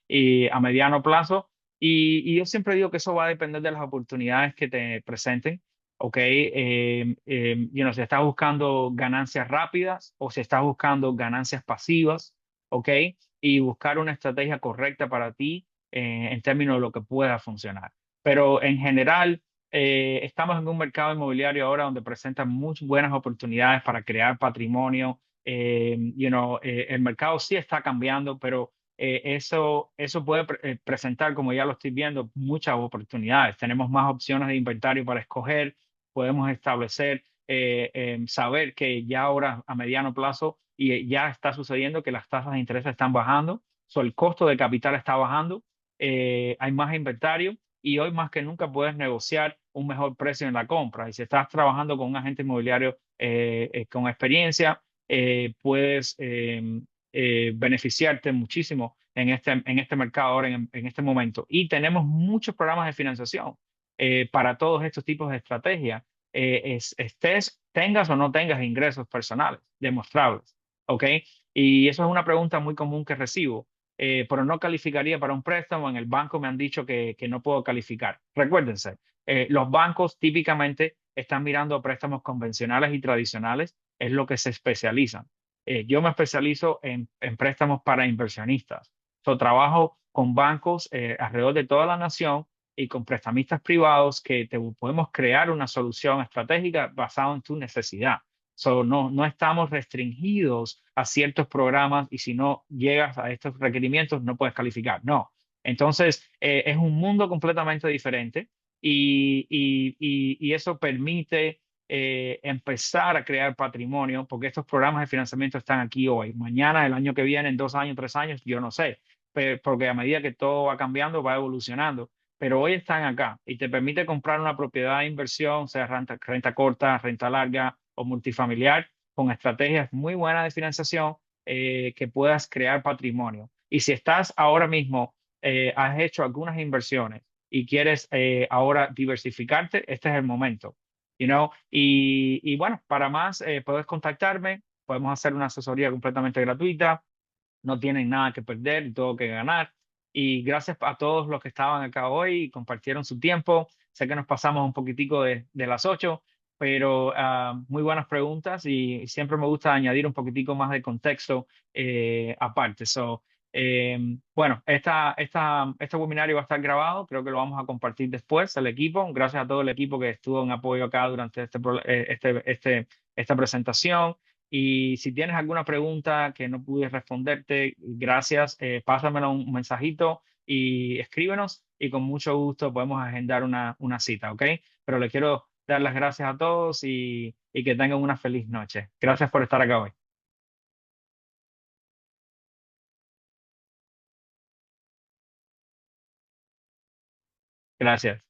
y a mediano plazo. Y yo siempre digo que eso va a depender de las oportunidades que te presenten. Ok, si estás buscando ganancias rápidas o si estás buscando ganancias pasivas, ok, y buscar una estrategia correcta para ti en términos de lo que pueda funcionar. Pero en general, estamos en un mercado inmobiliario ahora donde presentan muy buenas oportunidades para crear patrimonio. El mercado sí está cambiando, pero eso puede presentar, como ya lo estoy viendo, muchas oportunidades. Tenemos más opciones de inventario para escoger, podemos establecer, saber que ya ahora a mediano plazo y ya está sucediendo que las tasas de interés están bajando, el costo de capital está bajando, hay más inventario y hoy más que nunca puedes negociar un mejor precio en la compra. Y si estás trabajando con un agente inmobiliario con experiencia, puedes beneficiarte muchísimo en este mercado ahora, en este momento. Y tenemos muchos programas de financiación para todos estos tipos de estrategias. Tengas o no tengas ingresos personales demostrables, ¿ok? Y eso es una pregunta muy común que recibo, pero no calificaría para un préstamo. En el banco me han dicho que no puedo calificar. Recuérdense, los bancos típicamente están mirando a préstamos convencionales y tradicionales, es lo que se especializan. Yo me especializo en préstamos para inversionistas. Trabajo con bancos alrededor de toda la nación y con prestamistas privados que te podemos crear una solución estratégica basada en tu necesidad. No estamos restringidos a ciertos programas y si no llegas a estos requerimientos no puedes calificar. No. Entonces, es un mundo completamente diferente y eso permite empezar a crear patrimonio porque estos programas de financiamiento están aquí hoy. Mañana, el año que viene, en 2 años, 3 años, yo no sé, porque a medida que todo va cambiando, va evolucionando. Pero hoy están acá y te permite comprar una propiedad de inversión, sea renta corta, renta larga o multifamiliar, con estrategias muy buenas de financiación que puedas crear patrimonio. Y si estás ahora mismo, has hecho algunas inversiones y quieres ahora diversificarte, este es el momento. Y bueno, para más, puedes contactarme, podemos hacer una asesoría completamente gratuita, no tienen nada que perder y todo que ganar. Y gracias a todos los que estaban acá hoy y compartieron su tiempo. Sé que nos pasamos un poquitico de las 8, pero muy buenas preguntas y siempre me gusta añadir un poquitico más de contexto aparte. Bueno, este webinario va a estar grabado, creo que lo vamos a compartir después al equipo. Gracias a todo el equipo que estuvo en apoyo acá durante esta presentación. Y si tienes alguna pregunta que no pude responderte, gracias, pásamelo un mensajito y escríbenos y con mucho gusto podemos agendar una cita, ¿ok? Pero le quiero dar las gracias a todos y que tengan una feliz noche. Gracias por estar acá hoy. Gracias.